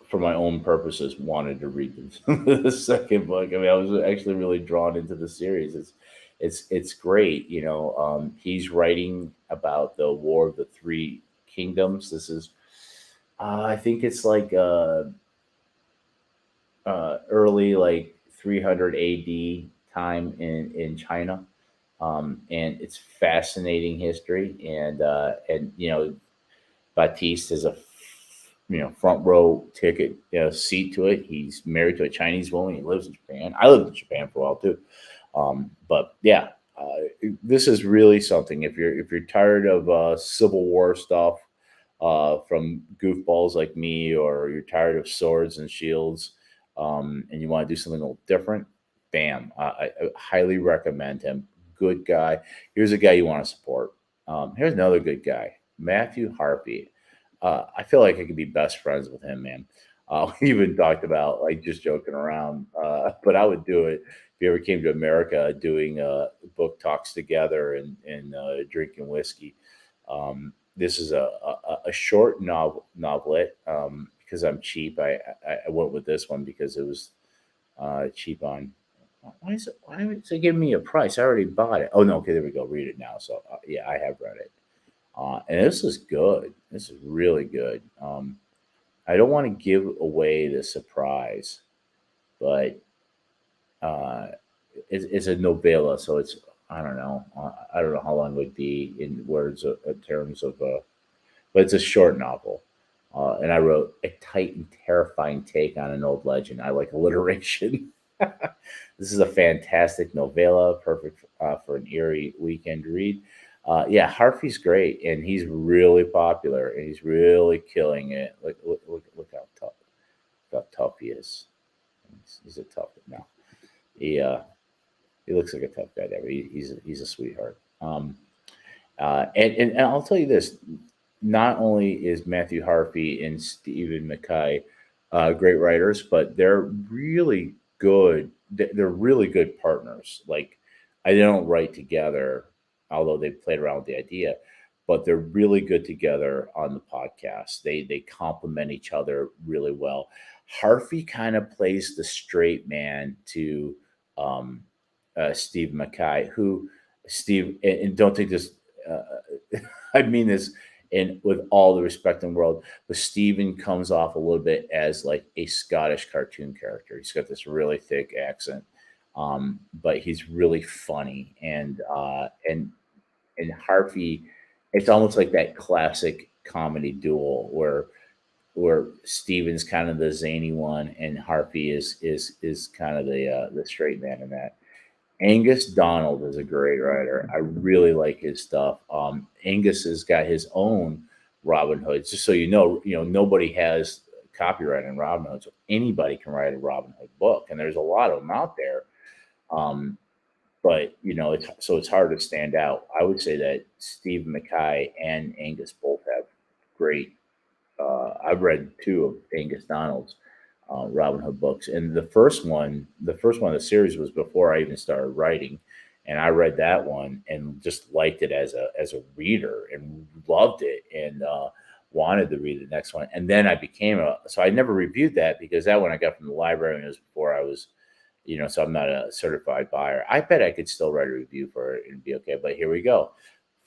for my own purposes, wanted to read the second book. I mean, I was actually really drawn into the series. It's great. He's writing about the War of the Three Kingdoms. This is, I think it's like early, like 300 AD time in China, and it's fascinating history. And Batiste is a front row ticket seat to it. He's married to a Chinese woman. He lives in Japan. I lived in Japan for a while too. But yeah, this is really something. If you're tired of Civil War stuff from goofballs like me, or you're tired of swords and shields, and you want to do something a little different, bam! I highly recommend him. Good guy. Here's a guy you want to support. Here's another good guy, Matthew Harpy. I feel like I could be best friends with him, man. We even talked about like just joking around, but I would do it if you ever came to America, doing book talks together and drinking whiskey. This is a short novelette, because I'm cheap. I went with this one because it was cheap on. Why is it giving me a price? I already bought it. Oh no, okay, there we go. Read it now. So yeah, I have read it, and this is good. This is really good. I don't want to give away the surprise, but uh, it's a novella, so it's I don't know. I don't know how long it would be in words in terms of, but it's a short novel. And I wrote a tight and terrifying take on an old legend. I like alliteration. This is a fantastic novella, perfect for an eerie weekend read. Yeah, Harvey's great, and he's really popular, and he's really killing it. Look how tough he is. He's a tough no. He he looks like a tough guy there. But he's a sweetheart. And I'll tell you this: not only is Matthew Harvey and Stephen Mackay great writers, but they're really good. They're really good partners. Like I don't write together, although they played around with the idea, but they're really good together on the podcast. They complement each other really well. Harvey kind of plays the straight man to um, Steve Mackay, who Steve, and don't take this. I mean this in with all the respect in the world, but Steven comes off a little bit as like a Scottish cartoon character. He's got this really thick accent, but he's really funny, and Harvey, it's almost like that classic comedy duel where Steven's kind of the zany one and Harvey is kind of the straight man in that. Angus Donald is a great writer. I really like his stuff. Angus has got his own Robin Hood. Just so nobody has copyright on Robin Hood, so anybody can write a Robin Hood book, and there's a lot of them out there. Um, but it's hard to stand out. I would say that Steve Mackay and Angus both have great. I've read two of Angus Donald's Robin Hood books, and the first one of the series was before I even started writing, and I read that one and just liked it as a reader and loved it, and wanted to read the next one. And then I became so I never reviewed that because that one I got from the library and it was before I was, so I'm not a certified buyer. I bet I could still write a review for it and be okay. But here we go,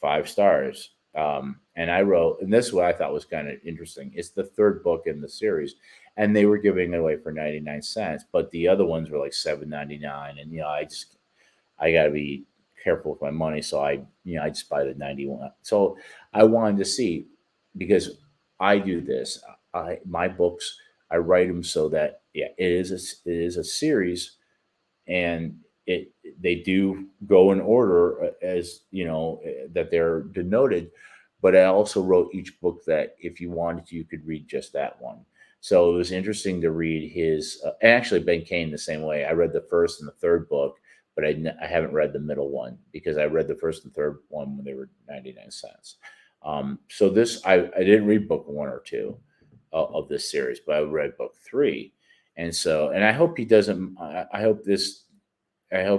5 stars. And I wrote, and this is what I thought was kind of interesting. It's the third book in the series, and they were giving it away for 99 cents, but the other ones were like 7.99. And I got to be careful with my money, so I just buy the 91. So I wanted to see, because I do this. My books, I write them so that it is a series, and they do go in order, as that they're denoted. But I also wrote each book that if you wanted to, you could read just that one. So it was interesting to read his, and actually Ben Kane the same way. I read the first and the third book, but I haven't read the middle one because I read the first and third one when they were 99 cents. So I didn't read book one or two of this series, but I read book three. And I hope he doesn't. I hope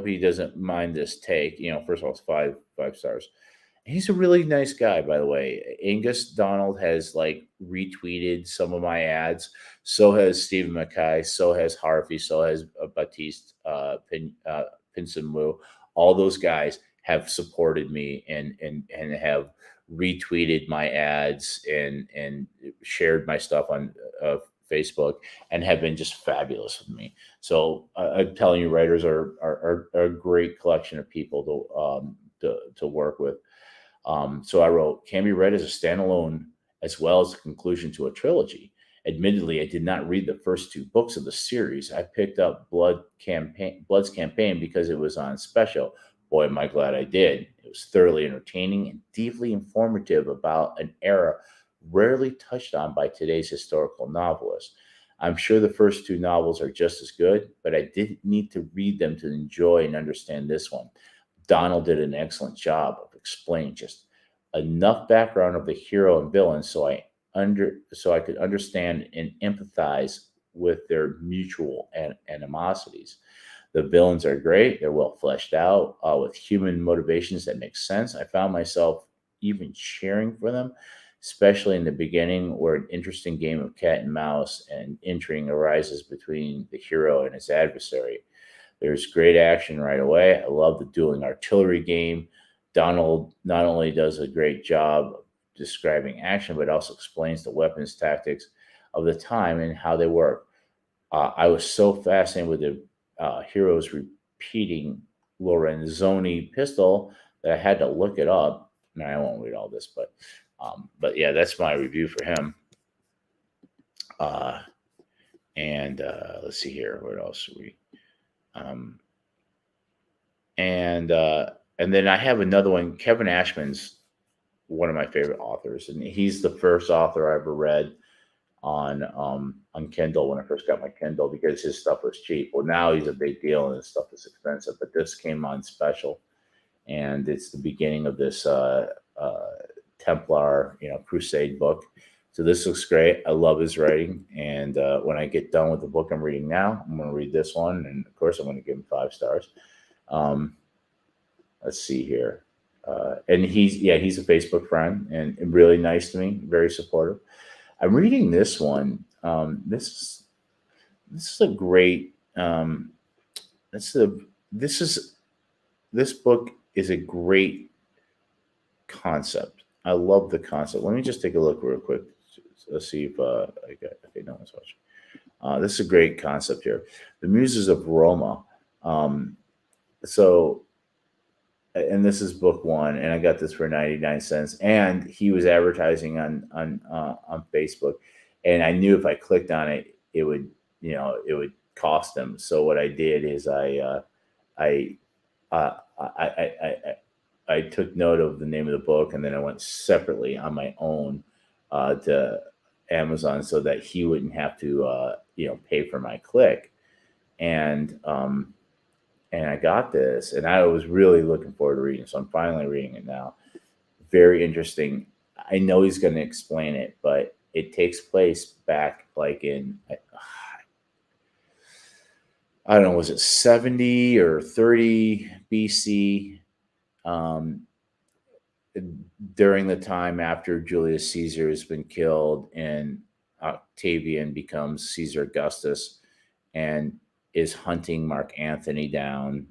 he doesn't mind this take. First of all, it's five stars. He's a really nice guy, by the way. Angus Donald has like retweeted some of my ads. So has Stephen Mackay. So has Harvey. So has Batiste Pinson Wu. All those guys have supported me and have retweeted my ads and shared my stuff on Facebook and have been just fabulous with me. So I'm telling you, writers are a great collection of people to work with. So I wrote, can be read as a standalone as well as a conclusion to a trilogy. Admittedly, I did not read the first two books of the series. I picked up Blood's Campaign because it was on special. Boy, am I glad I did. It was thoroughly entertaining and deeply informative about an era rarely touched on by today's historical novelists. I'm sure the first two novels are just as good, but I didn't need to read them to enjoy and understand this one. Donald did an excellent job of explaining just enough background of the hero and villain so I could understand and empathize with their mutual animosities. The villains are great; they're well fleshed out with human motivations that make sense. I found myself even cheering for them, especially in the beginning, where an interesting game of cat and mouse and intrigue arises between the hero and his adversary. There's great action right away. I love the dueling artillery game. Donald not only does a great job of describing action, but also explains the weapons tactics of the time and how they work. I was so fascinated with the heroes repeating Lorenzoni pistol that I had to look it up. Now I won't read all this, but yeah, that's my review for him. And let's see here. What else are we? And then I have another one. Kevin Ashman's one of my favorite authors, and he's the first author I ever read on Kindle when I first got my Kindle because his stuff was cheap. Well, now he's a big deal and his stuff is expensive, but this came on special, and it's the beginning of this Templar, Crusade book. So this looks great. I love his writing, and when I get done with the book I'm reading now, I'm going to read this one, and of course I'm going to give him 5 stars. Let's see here. And he's a Facebook friend and really nice to me, very supportive. I'm reading this one. This is a great. This book is a great concept. I love the concept. Let me just take a look real quick. Let's see if I got. Okay, no one's watching. This is a great concept here. The Muses of Roma. And this is book 1, and I got this for 99 cents. And he was advertising on Facebook, and I knew if I clicked on it, it would cost him. So what I did is I took note of the name of the book, and then I went separately on my own to Amazon so that he wouldn't have to pay for my click. And I got this, and I was really looking forward to reading. So I'm finally reading it now. Very interesting. I know he's going to explain it, but it takes place back like in, I don't know, was it 70 or 30 BC? During the time after Julius Caesar has been killed and Octavian becomes Caesar Augustus and is hunting Mark Antony down,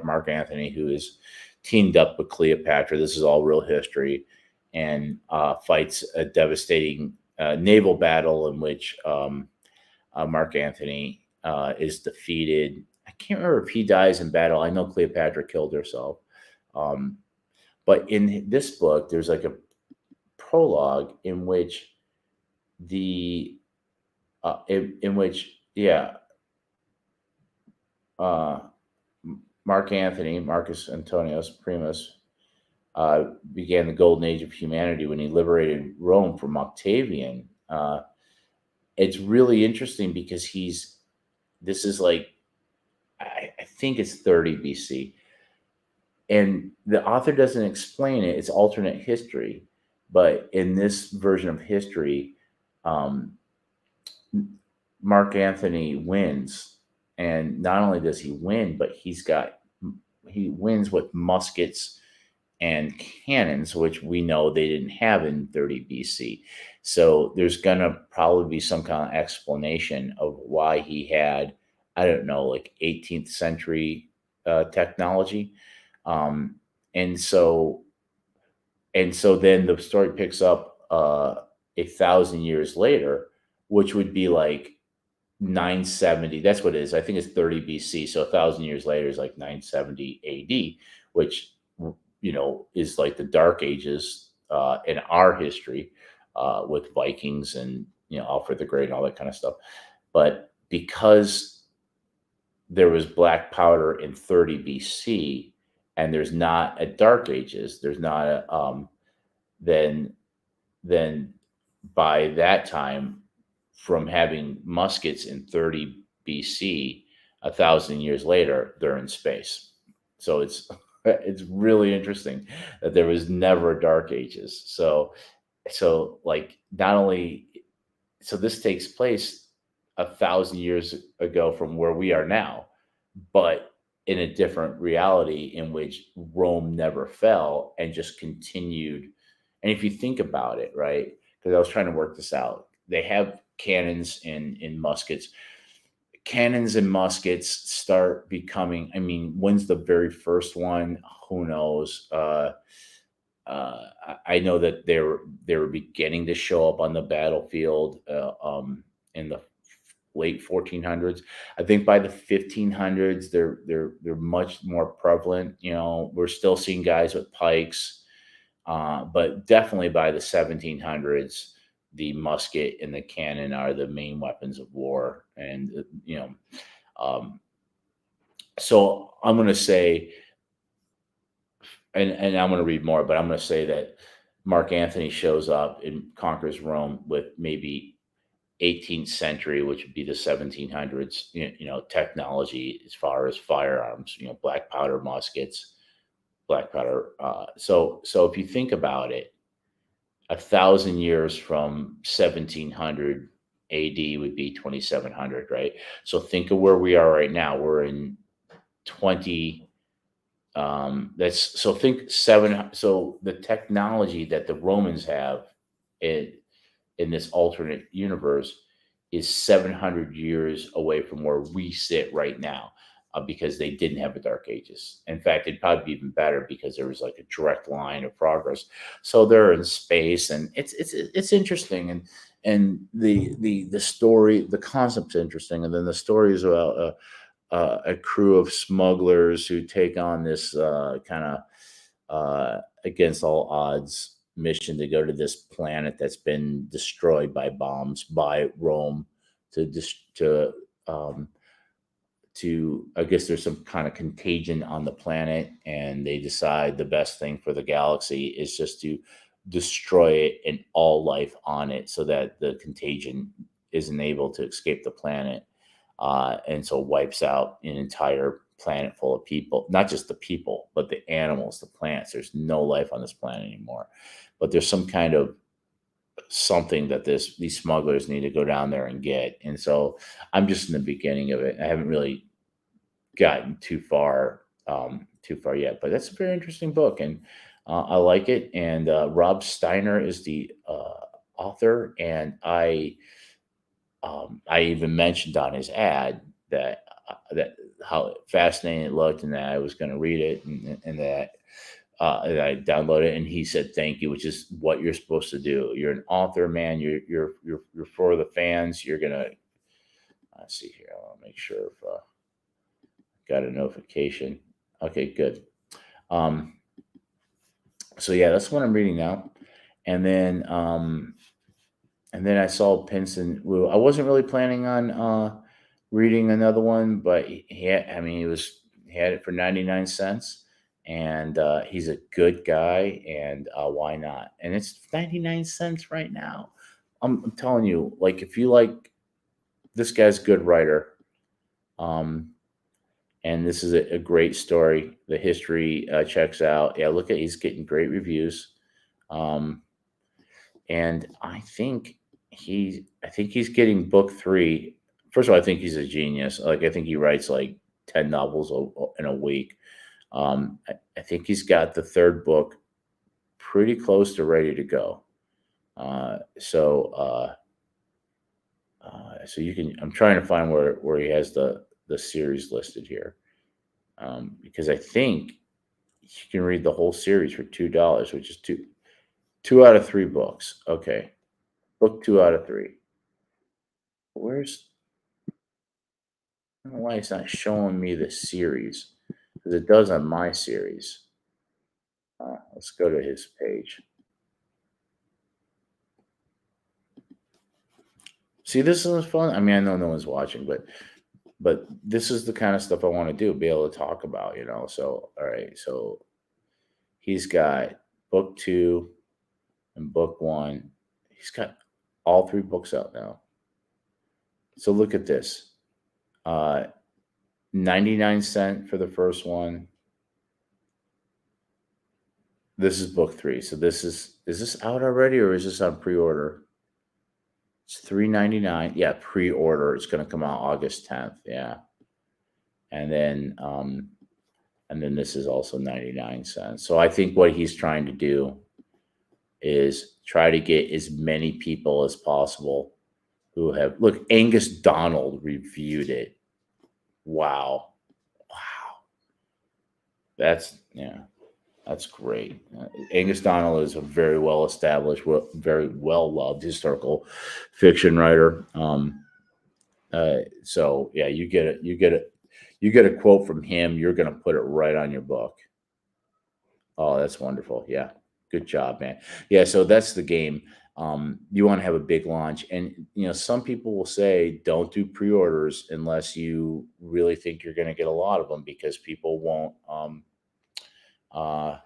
Mark Antony, who is teamed up with Cleopatra. This is all real history, and fights a devastating naval battle in which Mark Antony is defeated. I can't remember if he dies in battle. I know Cleopatra killed herself. But in this book, there's like a prologue in which Marcus Antonius Primus, began the golden age of humanity when he liberated Rome from Octavian. It's really interesting because this is like, I think it's 30 BC. And the author doesn't explain it. It's alternate history. But in this version of history, Mark Antony wins. And not only does he win, but he wins with muskets and cannons, which we know they didn't have in 30 BC. So there's going to probably be some kind of explanation of why he had, I don't know, like 18th century technology. And so then the story picks up 1,000 years later which would be like 970. That's what it is. I think it's 30 BC. So 1,000 years later is like 970 AD, which is like the Dark Ages in our history with Vikings and Alfred the Great and all that kind of stuff. But because there was black powder in 30 BC, and there's not a Dark Ages, there's not a then by that time, from having muskets in 30 BC, 1,000 years later, they're in space. So it's really interesting that there was never Dark Ages. So like not only so this takes place 1,000 years ago from where we are now, but in a different reality in which Rome never fell and just continued. And if you think about it, right? Because I was trying to work this out, they have cannons and muskets. Cannons and muskets start becoming. I mean, when's the very first one? Who knows? I know that they were beginning to show up on the battlefield in the late 1400s. I think by the 1500s they're much more prevalent. We're still seeing guys with pikes, but definitely by the 1700s, the musket and the cannon are the main weapons of war. And so I'm going to say, and I'm going to read more, but I'm going to say that Mark Antony shows up and conquers Rome with maybe 18th century, which would be the 1700s, technology as far as firearms, black powder muskets, black powder. So if you think about it, 1,000 years from 1700 AD would be 2700, right? So think of where we are right now. We're in 20. That's so think seven. So the technology that the Romans have in this alternate universe is 700 years away from where we sit right now, because they didn't have a Dark Ages. In fact, it'd probably be even better because there was like a direct line of progress. So they're in space, and it's interesting, and the story, the concept's interesting, and then the story is about a crew of smugglers who take on this kind of against all odds mission to go to this planet that's been destroyed by bombs by Rome um, to I guess there's some kind of contagion on the planet, and they decide the best thing for the galaxy is just to destroy it and all life on it so that the contagion isn't able to escape the planet, and so wipes out an entire planet full of people, not just the people, but the animals, the plants. There's no life on this planet anymore. But there's some kind of something that these smugglers need to go down there and get. And so I'm just in the beginning of it. I haven't really gotten too far yet, but that's a very interesting book, and I like it. And Rob Steiner is the author, and I even mentioned on his ad that how fascinating it looked, and that I was going to read it, and that I downloaded it. And he said thank you, which is what you're supposed to do. You're an author, man. You're for the fans. You're gonna. Let's see here. I want to make sure if got a notification. Okay, good. So yeah, that's what I'm reading now, and then I saw Pinson Wu. I wasn't really planning on reading another one, but he had it for 99 cents, and he's a good guy, and why not? And it's 99 cents right now. I'm telling you, like, if you like, this guy's a good writer. And this is a great story. The history checks out. Yeah, look at, he's getting great reviews. And I think he's getting book 3. First of all, I think he's a genius. Like, I think he writes like 10 novels in a week. I think he's got the 3rd book pretty close to ready to go. So you can, I'm trying to find where he has the series listed here. Because I think you can read the whole series for $2, which is two out of 3 books. Okay. Book 2 out of 3. Where's I don't know why it's not showing me the series because it does on my series. Let's go to his page. See, this is fun. I mean, I know no one's watching, but this is the kind of stuff I want to do, be able to talk about, you know. So, all right, so he's got book 2 and book 1. He's got all 3 books out now. So look at this. 99 cents for the first one. This is book 3. So this is this out already or is this on pre-order? It's $3.99. Yeah, pre-order. It's going to come out August 10th. Yeah. And then this is also 99 cents. So I think what he's trying to do is try to get as many people as possible who have look, Angus Donald reviewed it. Wow. Wow. That's great. Angus Donald is a very well established, very well loved historical fiction writer. So yeah, you get a quote from him. You're going to put it right on your book. Oh, that's wonderful. Yeah, good job, man. Yeah, so that's the game. You want to have a big launch, and some people will say don't do pre-orders unless you really think you're going to get a lot of them because people won't. Uh,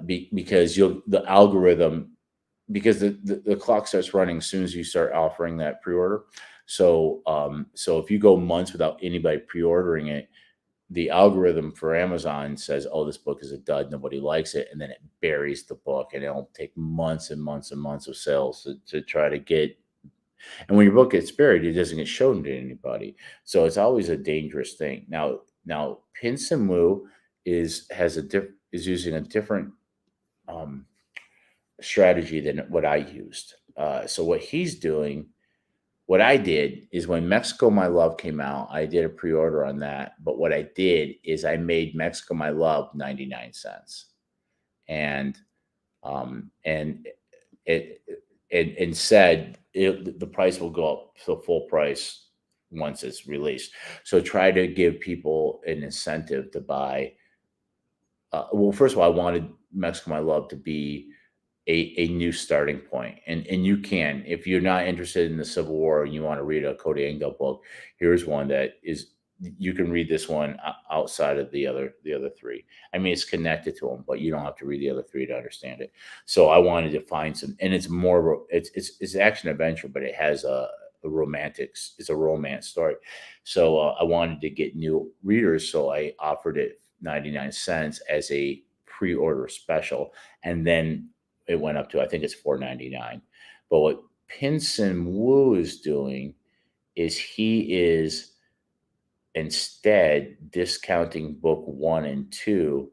because the algorithm because the clock starts running as soon as you start offering that pre-order. So if you go months without anybody pre-ordering it, the algorithm for Amazon says, "Oh, this book is a dud. Nobody likes it," and then it buries the book, and it'll take months and months and months of sales to try to get. And when your book gets buried, it doesn't get shown to anybody. So it's always a dangerous thing. Now, Pinson Wu is using a different um, strategy than what I used. So what he's doing, what I did is when Mexico My Love came out, I did a pre-order on that. But what I did is I made Mexico My Love 99 cents, and and it and said the price will go up to full price once it's released. So try to give people an incentive to buy. Well, first of all, I wanted Mexico My Love to be a new starting point. And you can, if you're not interested in the Civil War and you want to read a Cody Engdahl book, here's one that is you can read this one outside of the other 3. I mean, it's connected to them, but you don't have to read the other 3 to understand it. So I wanted to find some, and it's more it's action adventure, but it has a romantics. It's a romance story. So I wanted to get new readers, so I offered it 99 cents as a pre-order special, and then it went up to, I think it's $4.99. But what Pinson Wu is doing is he is instead discounting book 1 and 2,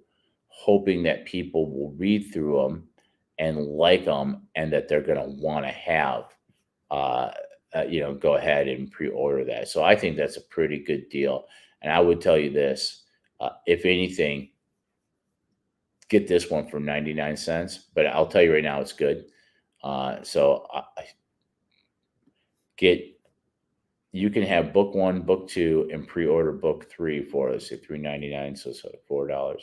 hoping that people will read through them and like them, and that they're going to want to have, uh, go ahead and pre-order that. So I think that's a pretty good deal. And I would tell you this, if anything, get this one for 99 cents, but I'll tell you right now, it's good. So you can have book 1, book 2, and pre-order book 3 for, let's say, $3.99. So it's like $4,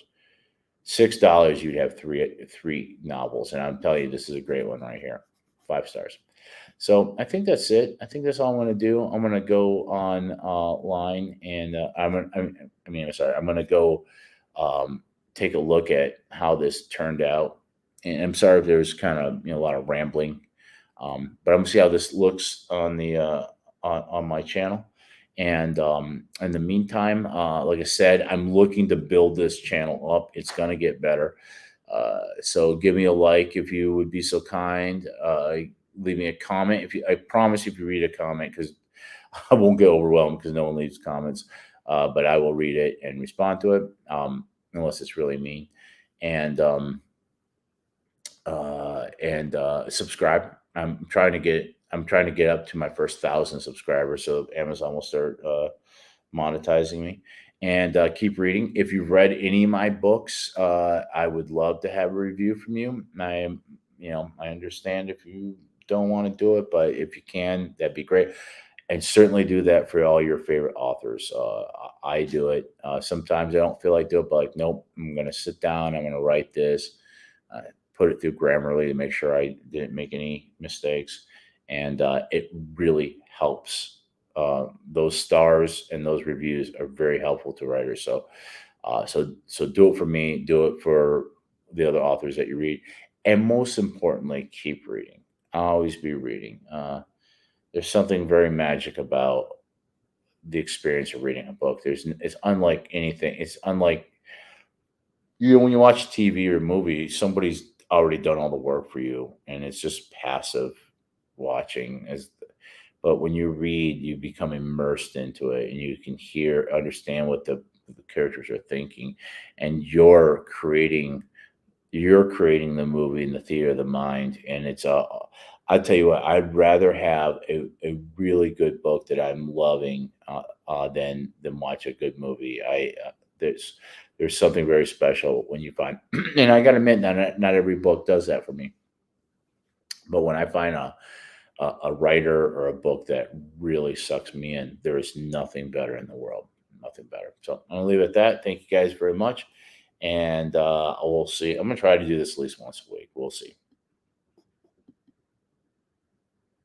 $6. You'd have three novels. And I'm telling you, this is a great one right here. 5 stars. So I think that's it. I think that's all I'm going to do. I'm going to go on line, and I'm going to go take a look at how this turned out. And I'm sorry if there's kind of a lot of rambling, but I'm gonna see how this looks on the on my channel. And in the meantime, like I said, I'm looking to build this channel up. It's gonna get better. So give me a like if you would be so kind. Leave me a comment I promise if you read a comment, because I won't get overwhelmed because no one leaves comments. But I will read it and respond to it. Unless it's really mean, and subscribe. I'm trying to get up to my first 1,000 subscribers, so Amazon will start monetizing me. And keep reading. If you've read any of my books, I would love to have a review from you. I understand if you don't want to do it, but if you can, that'd be great. and certainly do that for all your favorite authors. I do it. Sometimes I don't feel like doing it, but like, nope, I'm going to sit down. I'm going to write this, uh, put it through Grammarly to make sure I didn't make any mistakes. And it really helps. Those stars and those reviews are very helpful to writers. So do it for me. Do it for the other authors that you read, and most importantly, keep reading. Always be reading. There's something very magic about the experience of reading a book. It's unlike anything. It's unlike when you watch TV or movie, somebody's already done all the work for you, and it's just passive watching. But when you read, you become immersed into it, and you can understand what the characters are thinking, and you're creating the movie in the theater of the mind. And I tell you what, I'd rather have a really good book that I'm loving than watch a good movie. There's something very special when you find, and I got to admit, not every book does that for me. But when I find a writer or a book that really sucks me in, there is nothing better in the world. Nothing better. So I'm gonna leave it at that. Thank you guys very much, and we'll see. I'm gonna try to do this at least once a week. We'll see.